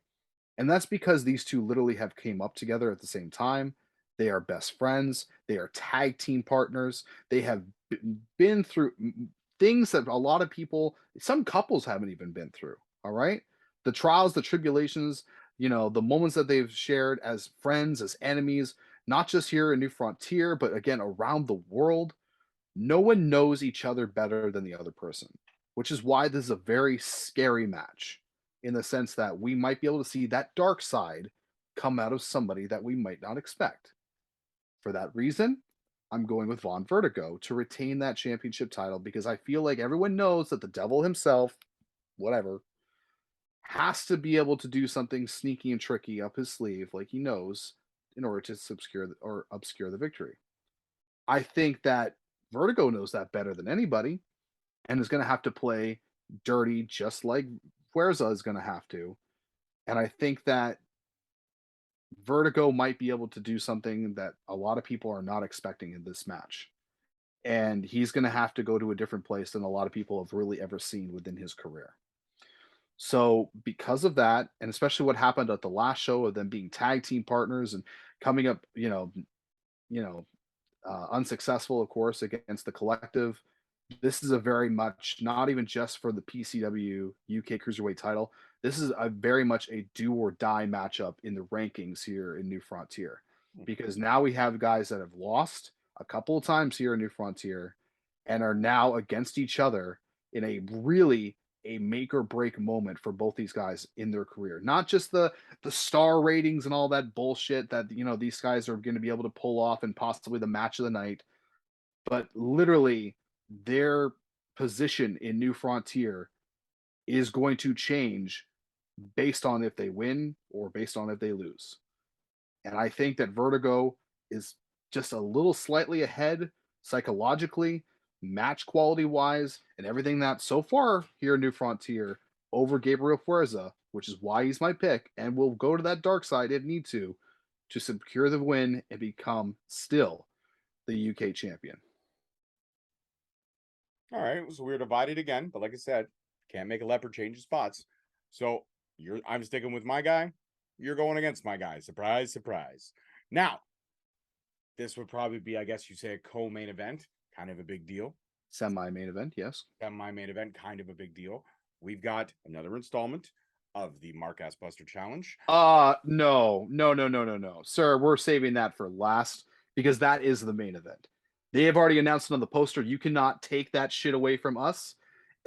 And that's because these two literally have came up together at the same time. They are best friends. They are tag team partners. They have been through things that a lot of people, some couples haven't even been through. All right. The trials, the tribulations, the moments that they've shared as friends, as enemies, not just here in New Frontier, but again, around the world. No one knows each other better than the other person, which is why this is a very scary match, in the sense that we might be able to see that dark side come out of somebody that we might not expect. For that reason, I'm going with Von Vertigo to retain that championship title, because I feel like everyone knows that the devil himself, whatever, has to be able to do something sneaky and tricky up his sleeve, like he knows, in order to obscure the victory. I think that Vertigo knows that better than anybody, and is going to have to play dirty, just like Fuerza is going to have to. And I think that Vertigo might be able to do something that a lot of people are not expecting in this match. And he's going to have to go to a different place than a lot of people have really ever seen within his career. So, because of that, and especially what happened at the last show of them being tag team partners and coming up, unsuccessful, of course, against the Collective, this is a very much not even just for the PCW UK Cruiserweight title. This is a very much a do or die matchup in the rankings here in New Frontier, because now we have guys that have lost a couple of times here in New Frontier and are now against each other in a really a make or break moment for both these guys in their career. Not just the star ratings and all that bullshit that these guys are going to be able to pull off and possibly the match of the night, but literally their position in New Frontier is going to change based on if they win or based on if they lose. And I think that Vertigo is just a little slightly ahead psychologically, match quality wise, and everything that so far here in New Frontier over Gabriel Fuerza, which is why he's my pick, and will go to that dark side if need to secure the win and become still the UK champion. All right, so we're divided again, but like I said, can't make a leopard change his spots. So I'm sticking with my guy. You're going against my guy. Surprise, surprise. Now, this would probably be, I guess you say, a co-main event, kind of a big deal. Semi-main event, yes. Semi-main event, kind of a big deal. We've got another installment of the Mark Ass Buster Challenge. No, sir. We're saving that for last because that is the main event. They have already announced it on the poster. You cannot take that shit away from us.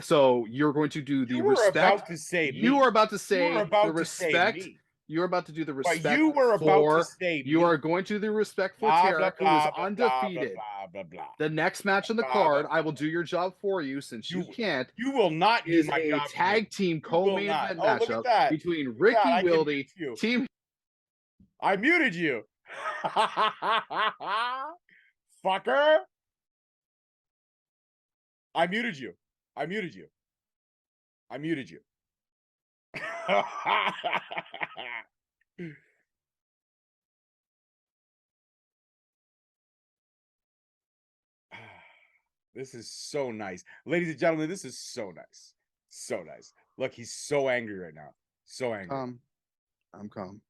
So you're going to do the respect. About to say you me. are about to say about the respect. You're about to do the respect. But you were about to say you are going to do the respect for Tarek, who is undefeated. The next match on the card, I will do your job for you since you can't. You will not is do my a job tag team co-main event matchup between Ricky Wilde, team. I muted you, fucker. I muted you. This is so nice. Ladies and gentlemen, this is so nice. So nice. Look, he's so angry right now. So angry. I'm calm.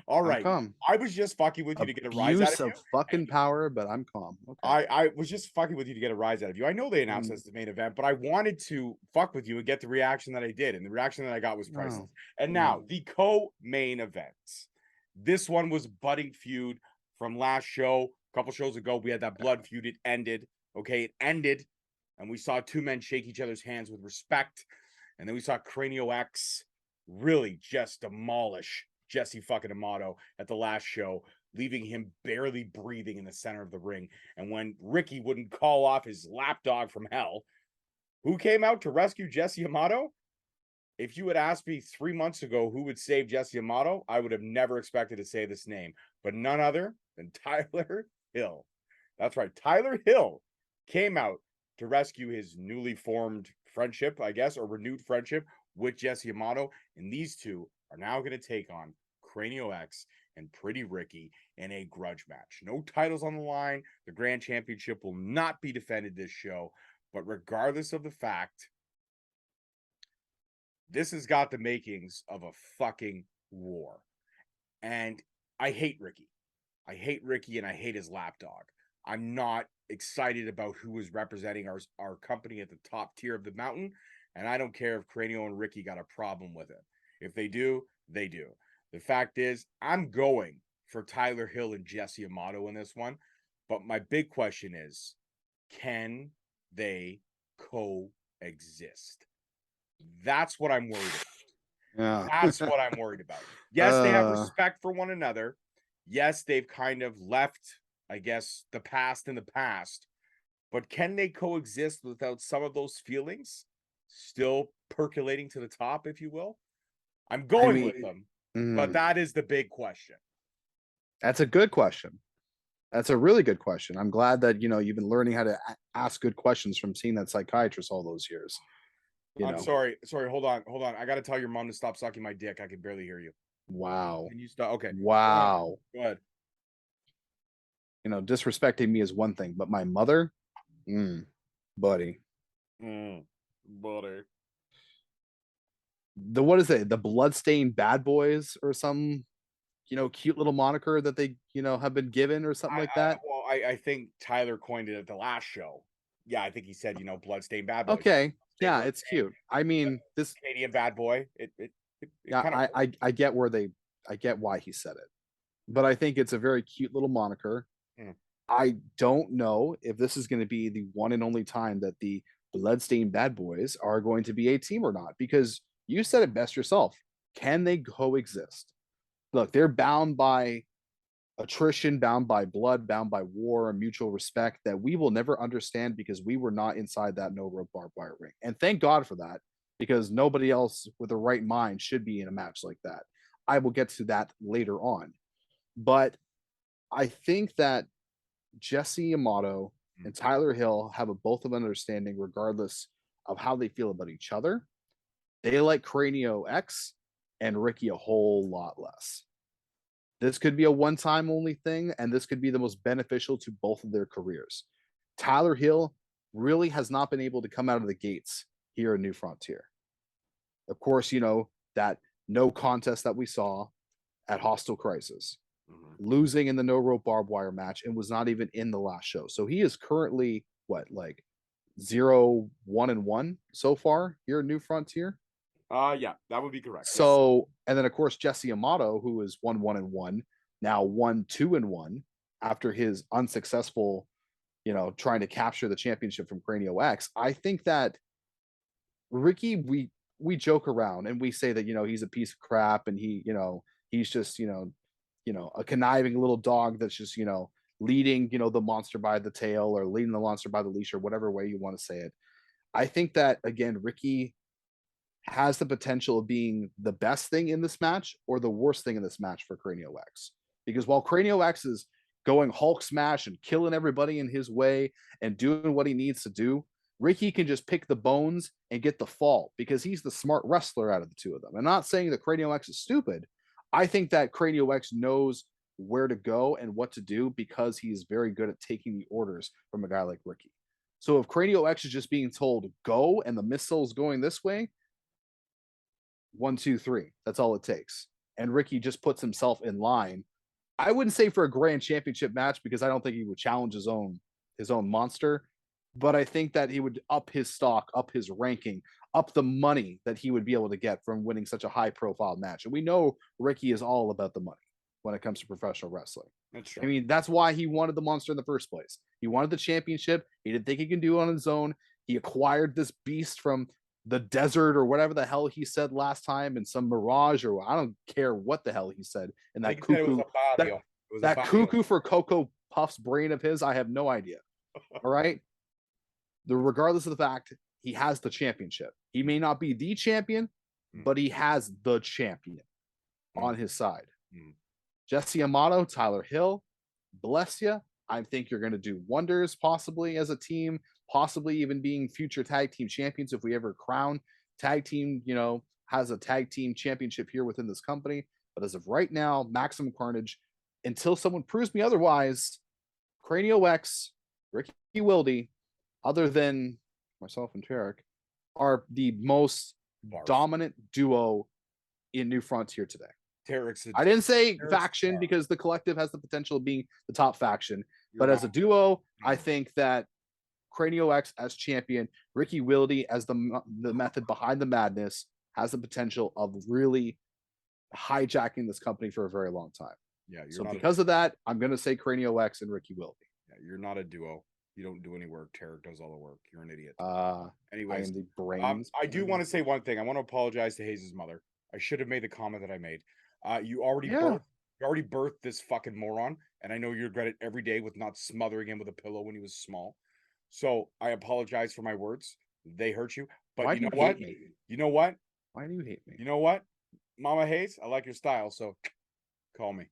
All right. Calm. I was just fucking with you to get a rise out of you. Abuse of fucking power, but I'm calm. Okay. I was just fucking with you to get a rise out of you. I know they announced this as the main event, but I wanted to fuck with you and get the reaction that I did, and the reaction that I got was priceless. And now the co-main events. This one was budding feud from last show. A couple shows ago, we had that blood feud. It ended. Okay, it ended, and we saw two men shake each other's hands with respect, and then we saw Cranio X really just demolish Jesse fucking Amato at the last show, leaving him barely breathing in the center of the ring. And when Ricky wouldn't call off his lapdog from hell, who came out to rescue Jesse Amato? If you had asked me 3 months ago who would save Jesse Amato, I would have never expected to say this name, but none other than Tyler Hill. That's right. Tyler Hill came out to rescue his newly formed friendship, I guess, or renewed friendship with Jesse Amato. And these two are now going to take on Cranio X and Pretty Ricky in a grudge match. No titles on the line. The Grand Championship will not be defended this show. But regardless of the fact, this has got the makings of a fucking war. And I hate Ricky. I hate Ricky and I hate his lapdog. I'm not excited about who is representing our company at the top tier of the mountain. And I don't care if Cranio and Ricky got a problem with it. If they do, they do. The fact is, I'm going for Tyler Hill and Jesse Amato in this one. But my big question is, can they coexist? That's what I'm worried about. Yeah. That's what I'm worried about. Yes, they have respect for one another. Yes, they've kind of left, I guess, the past in the past. But can they coexist without some of those feelings still percolating to the top, if you will? I'm going with them, but that is the big question. That's a good question. That's a really good question. I'm glad that, you've been learning how to ask good questions from seeing that psychiatrist all those years. I'm sorry. Hold on. I got to tell your mom to stop sucking my dick. I can barely hear you. Wow. Can you stop? Okay. Wow. Go ahead. Disrespecting me is one thing, but my mother, buddy. Buddy. What is it? The Bloodstained Bad Boys or some, cute little moniker that they, have been given or something like that. I think Tyler coined it at the last show. Yeah, I think he said, Bloodstained Bad Boys. Okay. Yeah, it's cute. I mean, this Canadian bad boy. I get I get why he said it, but I think it's a very cute little moniker. I don't know if this is going to be the one and only time that the Bloodstained Bad Boys are going to be a team or not, because you said it best yourself. Can they coexist? Look, they're bound by attrition, bound by blood, bound by war and mutual respect that we will never understand because we were not inside that no rope barbed wire ring. And thank God for that, because nobody else with the right mind should be in a match like that. I will get to that later on. But I think that Jesse Yamato and Tyler Hill have a both of understanding, regardless of how they feel about each other. They like Cranio X and Ricky a whole lot less. This could be a one-time only thing, and this could be the most beneficial to both of their careers. Tyler Hill really has not been able to come out of the gates here in New Frontier. Of course, you know, that no contest that we saw at Hostile Crisis, losing in the no rope barbed wire match, and was not even in the last show. So he is currently what, like 0-1-1 so far here in New Frontier. Yeah, that would be correct. So, and then of course Jesse Yamato, who is 1-1-1, now 1-2-1 after his unsuccessful, you know, trying to capture the championship from Cranio X. I think that Ricky, we joke around and we say that, you know, he's a piece of crap and he, you know, he's just, you know, a conniving little dog that's just, you know, leading, you know, the monster by the tail or leading the monster by the leash or whatever way you want to say it. I think that again, Ricky has the potential of being the best thing in this match or the worst thing in this match for Cranio X. Because while Cranio X is going Hulk smash and killing everybody in his way and doing what he needs to do, Ricky can just pick the bones and get the fall because he's the smart wrestler out of the two of them. I'm not saying that Cranio X is stupid. I think that Cranio X knows where to go and what to do because he's very good at taking the orders from a guy like Ricky. So if Cranio X is just being told go and the missile's going this way, 1, 2, 3. That's all it takes. And Ricky just puts himself in line. I wouldn't say for a grand championship match because I don't think he would challenge his own monster, but I think that he would up his stock, up his ranking, up the money that he would be able to get from winning such a high profile match. And we know Ricky is all about the money when it comes to professional wrestling. That's true. I mean, that's why he wanted the monster in the first place. He wanted the championship. He didn't think he could do it on his own. He acquired this beast from the desert or whatever the hell he said last time in some mirage, or I don't care what the hell he said in that cuckoo, that cuckoo for Cocoa Puff's brain of his. I have no idea. All right. Regardless of the fact he has the championship, he may not be the champion, but he has the champion on his side. Jesse Yamato, Tyler Hill, bless you. I think you're going to do wonders possibly as a team, possibly even being future tag team champions if we ever crown tag team, you know, has a tag team championship here within this company. But as of right now, Maximum Carnage, until someone proves me otherwise, Cranio X, Ricky Wilde, other than myself and Tarek, are the most dominant duo in New Frontier today. I didn't say faction because the collective has the potential of being the top faction, but as a duo, I think that Cranio X as champion, Ricky Wilde as the method behind the madness has the potential of really hijacking this company for a very long time. Yeah. So because of that, I'm going to say Cranio X and Ricky Wilde. Yeah, you're not a duo. You don't do any work. Tarek does all the work. You're an idiot. Anyways, I am the brains. I do want to say one thing. I want to apologize to Haze's mother. I should have made the comment that I made. You already birthed this fucking moron, and I know you regret it every day with not smothering him with a pillow when he was small. So I apologize for my words. They hurt you. But you know what? You know what? Why do you hate me? You know what? Mama Haze, I like your style, so call me.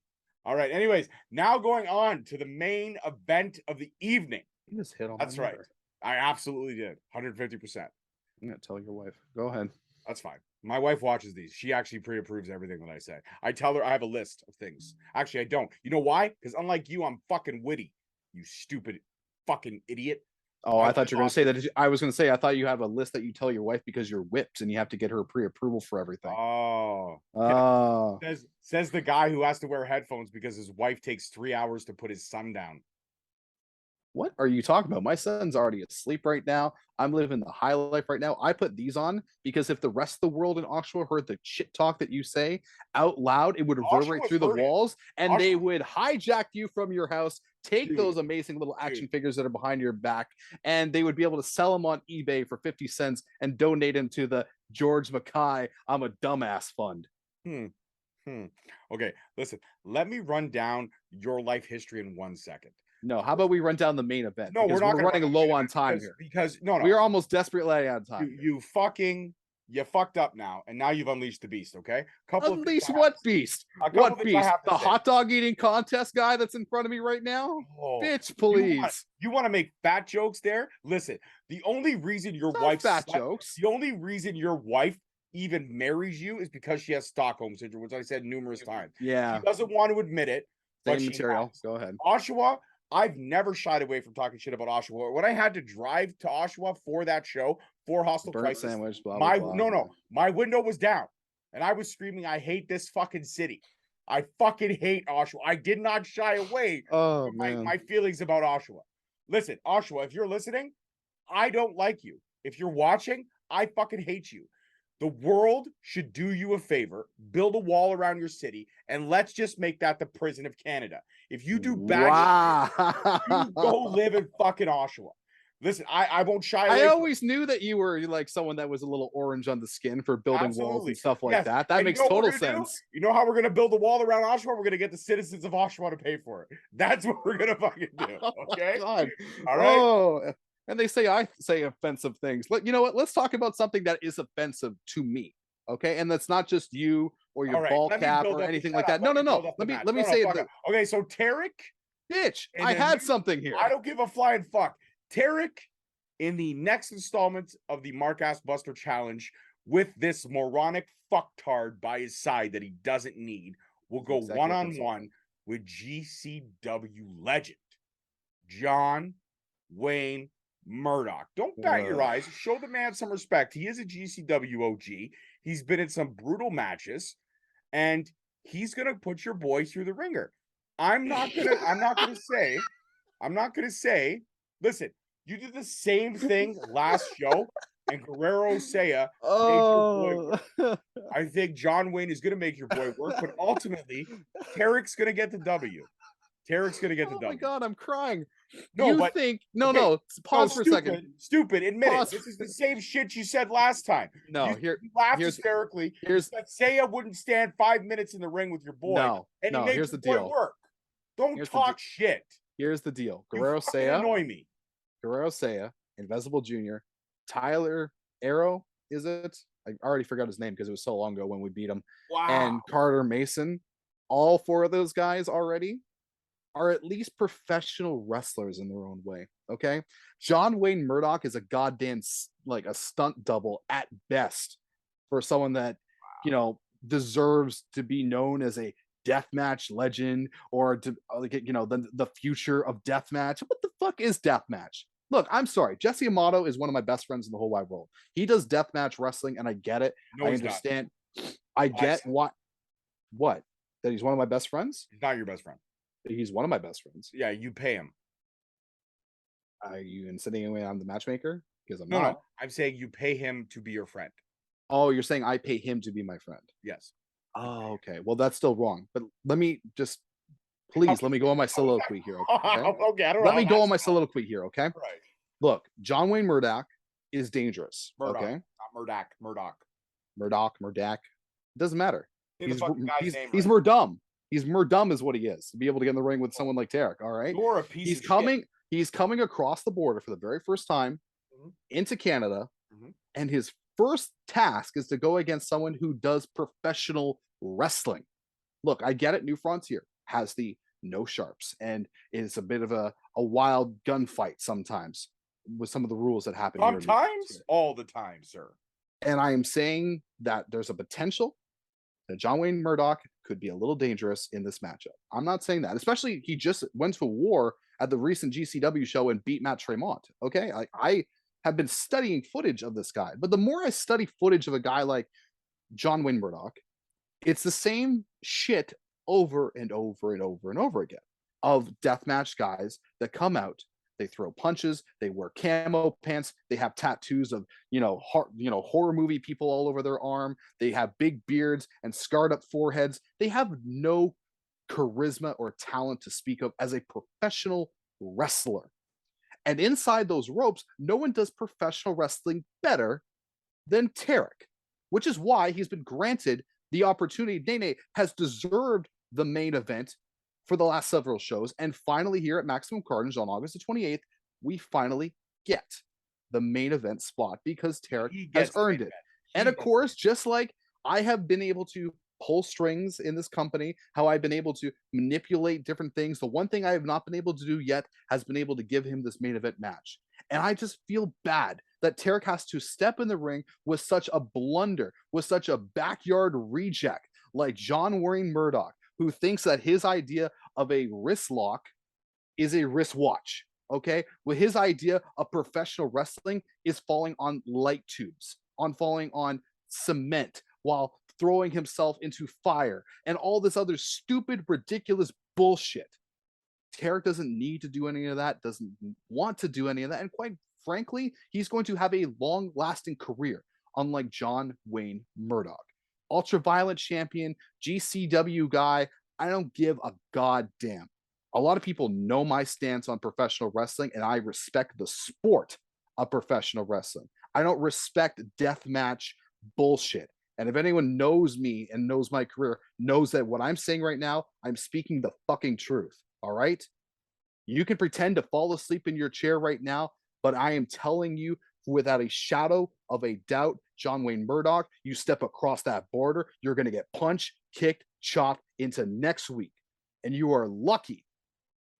All right. Anyways, now going on to the main event of the evening. You just hit on That's right. I absolutely did. 150%. I'm going to tell your wife. Go ahead. That's fine. My wife watches these. She actually pre-approves everything that I say. I tell her I have a list of things. Actually, I don't. You know why? Because unlike you, I'm fucking witty. You stupid fucking idiot. Oh, I thought you were going to say that. I was going to say, I thought you have a list that you tell your wife because you're whipped and you have to get her pre-approval for everything. Oh. Says the guy who has to wear headphones because his wife takes 3 hours to put his son down. What are you talking about? My son's already asleep right now. I'm living the high life right now. I put these on because if the rest of the world in Oshawa heard the shit talk that you say out loud, it would reverberate Oshawa's through the heard it. walls and they Oshawa- would hijack you from your house, take Dude, those amazing little action dude. figures that are behind your back, and they would be able to sell them on eBay for 50 cents and donate them to the George Mackay I'm a Dumbass Fund. Okay, listen, let me run down your life history in 1 second. No, how about we run down the main event? No, because we're not we're gonna running run low the on event time here. because no, We are almost desperately out of time. you fucked up now, and now you've unleashed the beast. Okay, Unleash what beast? What beast? The hot dog eating contest guy that's in front of me right now? Oh, Bitch, please. you want to make fat jokes there? Listen, the only reason your It's not wife fat jokes. the only reason your wife even marries you is because she has Stockholm syndrome, which I said numerous times. Yeah. She doesn't want to admit it. But Same she material. has. Go ahead. Oshawa, I've never shied away from talking shit about Oshawa. When I had to drive to Oshawa for that show, for Hostile Burnt Crisis, sandwich, blah, my blah, blah. my window was down, and I was screaming, "I hate this fucking city. I fucking hate Oshawa." I did not shy away Oh, from man. my feelings about Oshawa. Listen, Oshawa, if you're listening, I don't like you. If you're watching, I fucking hate you. The world should do you a favor, build a wall around your city, and let's just make that the prison of Canada. If you do bad shit, you go live in fucking Oshawa. Listen, I won't shy away. I always knew that you were like someone that was a little orange on the skin for building walls Absolutely. and stuff like Yes. that. That And makes you know what total we're gonna do? sense. You know how we're going to build a wall around Oshawa? We're going to get the citizens of Oshawa to pay for it. That's what we're going to fucking do. Okay? God. All right? Oh, and they say I say offensive things. You know what? Let's talk about something that is offensive to me. Okay, and that's not just you or your All right, ball let me cap build or up- anything shut like up, that. No, no, build no. up the Let me match. let me No, say fuck that. up. Okay, so Tarek, Bitch, and I then had you- something here. I don't give a flying fuck. Tarek, in the next installment of the Mark Ass Buster Challenge, with this moronic fucktard by his side that he doesn't need, will go Executive one-on-one with GCW legend John Wayne Murdoch. Don't bat your Ugh. eyes. Show the man some respect. He is a GCW OG. He's been in some brutal matches, and he's gonna put your boy through the ringer. I'm not gonna say. Listen, you did the same thing last show, and Guerrero Saya made your boy work. Oh, I think John Wayne is gonna make your boy work, but ultimately, Tarek's gonna get the W. Tarek's gonna get the oh W. my God, I'm crying. No, you but think no, okay, no? Pause for a second. Stupid. Admit Pause it. This is the same shit you said last time. No, you laughed here's- hysterically. here's- You said Saya wouldn't stand 5 minutes in the ring with your boy. No, and he no, made here's your the boy deal. work. Don't Here's the talk shit. Here's the deal. You Guerrero fucking Saya, annoy me. Guerrero Saya, Invisible Jr., Tyler Arrow, is it? I already forgot his name because it was so long ago when we beat him. Wow. And Carter Mason, all four of those guys already are at least professional wrestlers in their own way. Okay. John Wayne Murdoch is a goddamn like a stunt double at best for someone that, you know, deserves to be known as a deathmatch legend or to like, you know, the future of deathmatch. What the fuck is deathmatch? Look, I'm sorry. Jesse Amato is one of my best friends in the whole wide world. He does deathmatch wrestling, and I get it. No, I he's not. understand. I get what that he's one of my best friends. He's not your best friend. He's one of my best friends. Yeah, you pay him. Are you insinuating I'm the matchmaker? Because I'm No, not. no. I'm saying you pay him to be your friend. Oh, you're saying I pay him to be my friend. Yes. Oh, okay. Well, that's still wrong. But let me just please let me go on my soliloquy here. Okay. Okay, I don't know. Let how me go on that's my soliloquy here. Okay. right. Look, John Wayne Murdoch is dangerous. Murdoch, Okay. not Murdoch. Murdoch. It doesn't matter. Say the fucking guy's name He's right. Murdum. He's Murdum is what he is to be able to get in the ring with someone like Tarek. All right. You're a piece He's of coming. shit. He's coming across the border for the very first time Mhm. into Canada, Mhm. and his first task is to go against someone who does professional wrestling. Look, I get it. New Frontier has the no sharps and is a bit of a wild gunfight sometimes with some of the rules that happen. here in New Sometimes, Frontier. all the time, sir. And I am saying that there's a potential that John Wayne Murdoch could be a little dangerous in this matchup. I'm not saying that, especially he just went to war at the recent GCW show and beat Matt Tremont. Okay. I have been studying footage of this guy, but the more I study footage of a guy like John Wayne Murdoch, it's the same shit over and over and over and over again of deathmatch guys that come out They throw punches. They wear camo pants. They have tattoos of, horror movie people all over their arm. They have big beards and scarred up foreheads. They have no charisma or talent to speak of as a professional wrestler. And inside those ropes, no one does professional wrestling better than Tarek, which is why he's been granted the opportunity. Nene has deserved the main event for the last several shows. And finally, here at Maximum Carnage on August the 28th, we finally get the main event spot because Tarek has earned it. And of course, just like I have been able to pull strings in this company, how I've been able to manipulate different things, the one thing I have not been able to do yet has been able to give him this main event match. And I just feel bad that Tarek has to step in the ring with such a blunder, with such a backyard reject like John Wayne Murdoch, who thinks that his idea of a wrist lock is a wristwatch. Okay, with his idea of professional wrestling is falling on light tubes, falling on cement while throwing himself into fire and all this other stupid, ridiculous bullshit. Tarek doesn't need to do any of that, doesn't want to do any of that, and quite frankly, he's going to have a long-lasting career, unlike John Wayne Murdoch. Ultra-violent champion, GCW guy, I don't give a goddamn. A lot of people know my stance on professional wrestling, and I respect the sport of professional wrestling. I don't respect deathmatch bullshit. And if anyone knows me and knows my career, knows that what I'm saying right now, I'm speaking the fucking truth. All right? You can pretend to fall asleep in your chair right now, but I am telling you without a shadow of a doubt, John Wayne Murdoch, you step across that border, you're going to get punched, kicked, chopped into next week. And you are lucky,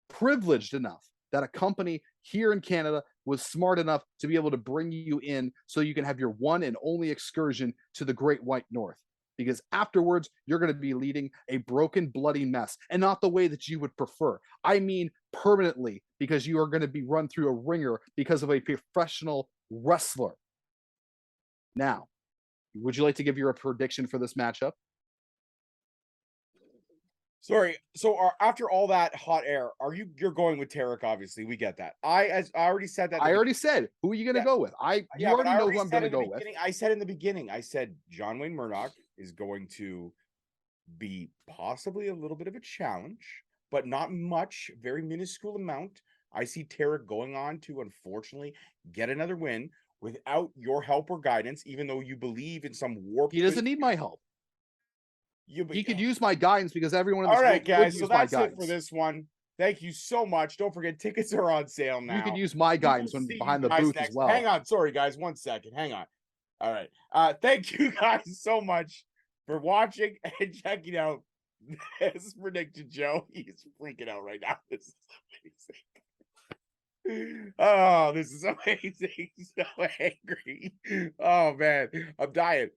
privileged enough that a company here in Canada was smart enough to be able to bring you in so you can have your one and only excursion to the Great White North. Because afterwards, you're going to be leading a broken, bloody mess, and not the way that you would prefer. I mean permanently, because you are going to be run through a ringer because of a professional wrestler. Now, would you like to give your prediction for this matchup? Sorry. So after all that hot air, you're going with Tarek? Obviously, we get that. I already said that. I already said who are you going to go with. You already know who I'm going to go with. I said in the beginning. I said John Wayne Murdoch is going to be possibly a little bit of a challenge, but not much, very minuscule amount. I see Tarek going on to, unfortunately, get another win without your help or guidance, even though you believe in some warped. He doesn't need my help. He could use my guidance because everyone in this all right, guys. So that's it for this one. Thank you so much. Don't forget, tickets are on sale now. You can use my guidance when behind the booth as well. Hang on. Sorry, guys. 1 second. Hang on. All right. Thank you guys so much for watching and checking out this prediction show. He's freaking out right now. This is amazing. Oh, this is amazing. So angry. Oh, man. I'm dying.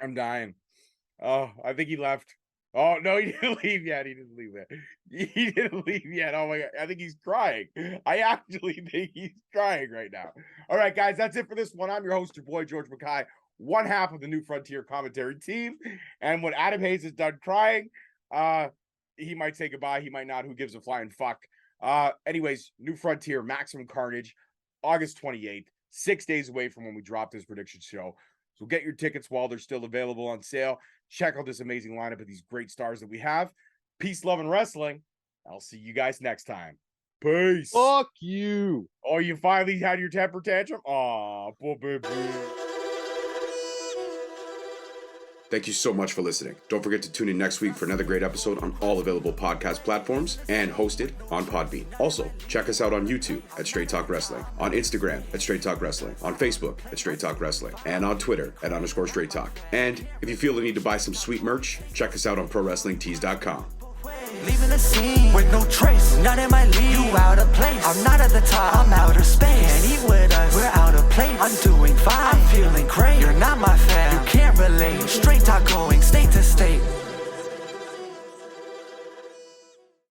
I'm dying. Oh, I think he left. Oh, no, he didn't leave yet. He didn't leave yet. He didn't leave yet. Oh, my God. I think he's crying. I actually think he's crying right now. All right, guys, that's it for this one. I'm your host, your boy, George Mackay, one half of the New Frontier commentary team. And when Adam Haze is done crying, he might say goodbye. He might not. Who gives a flying fuck? Anyways, New Frontier, Maximum Carnage, August 28th, 6 days away from when we drop this prediction show. So get your tickets while they're still available on sale. Check out this amazing lineup of these great stars that we have. Peace, love, and wrestling. I'll see you guys next time. Peace. Fuck you. Oh, you finally had your temper tantrum? Aw, baby. Thank you so much for listening. Don't forget to tune in next week for another great episode on all available podcast platforms and hosted on Podbean. Also, check us out on YouTube at Straight Talk Wrestling, on Instagram at Straight Talk Wrestling, on Facebook at Straight Talk Wrestling, and on Twitter at _Straight Talk. And if you feel the need to buy some sweet merch, check us out on ProWrestlingTees.com. Leaving the scene with no trace, not in my league. You out of place. I'm not at the top. I'm outer space. Can't eat with us. We're out of place. I'm doing fine. I'm feeling great. You're not my fan. You can't relate. Straight talk going state to state.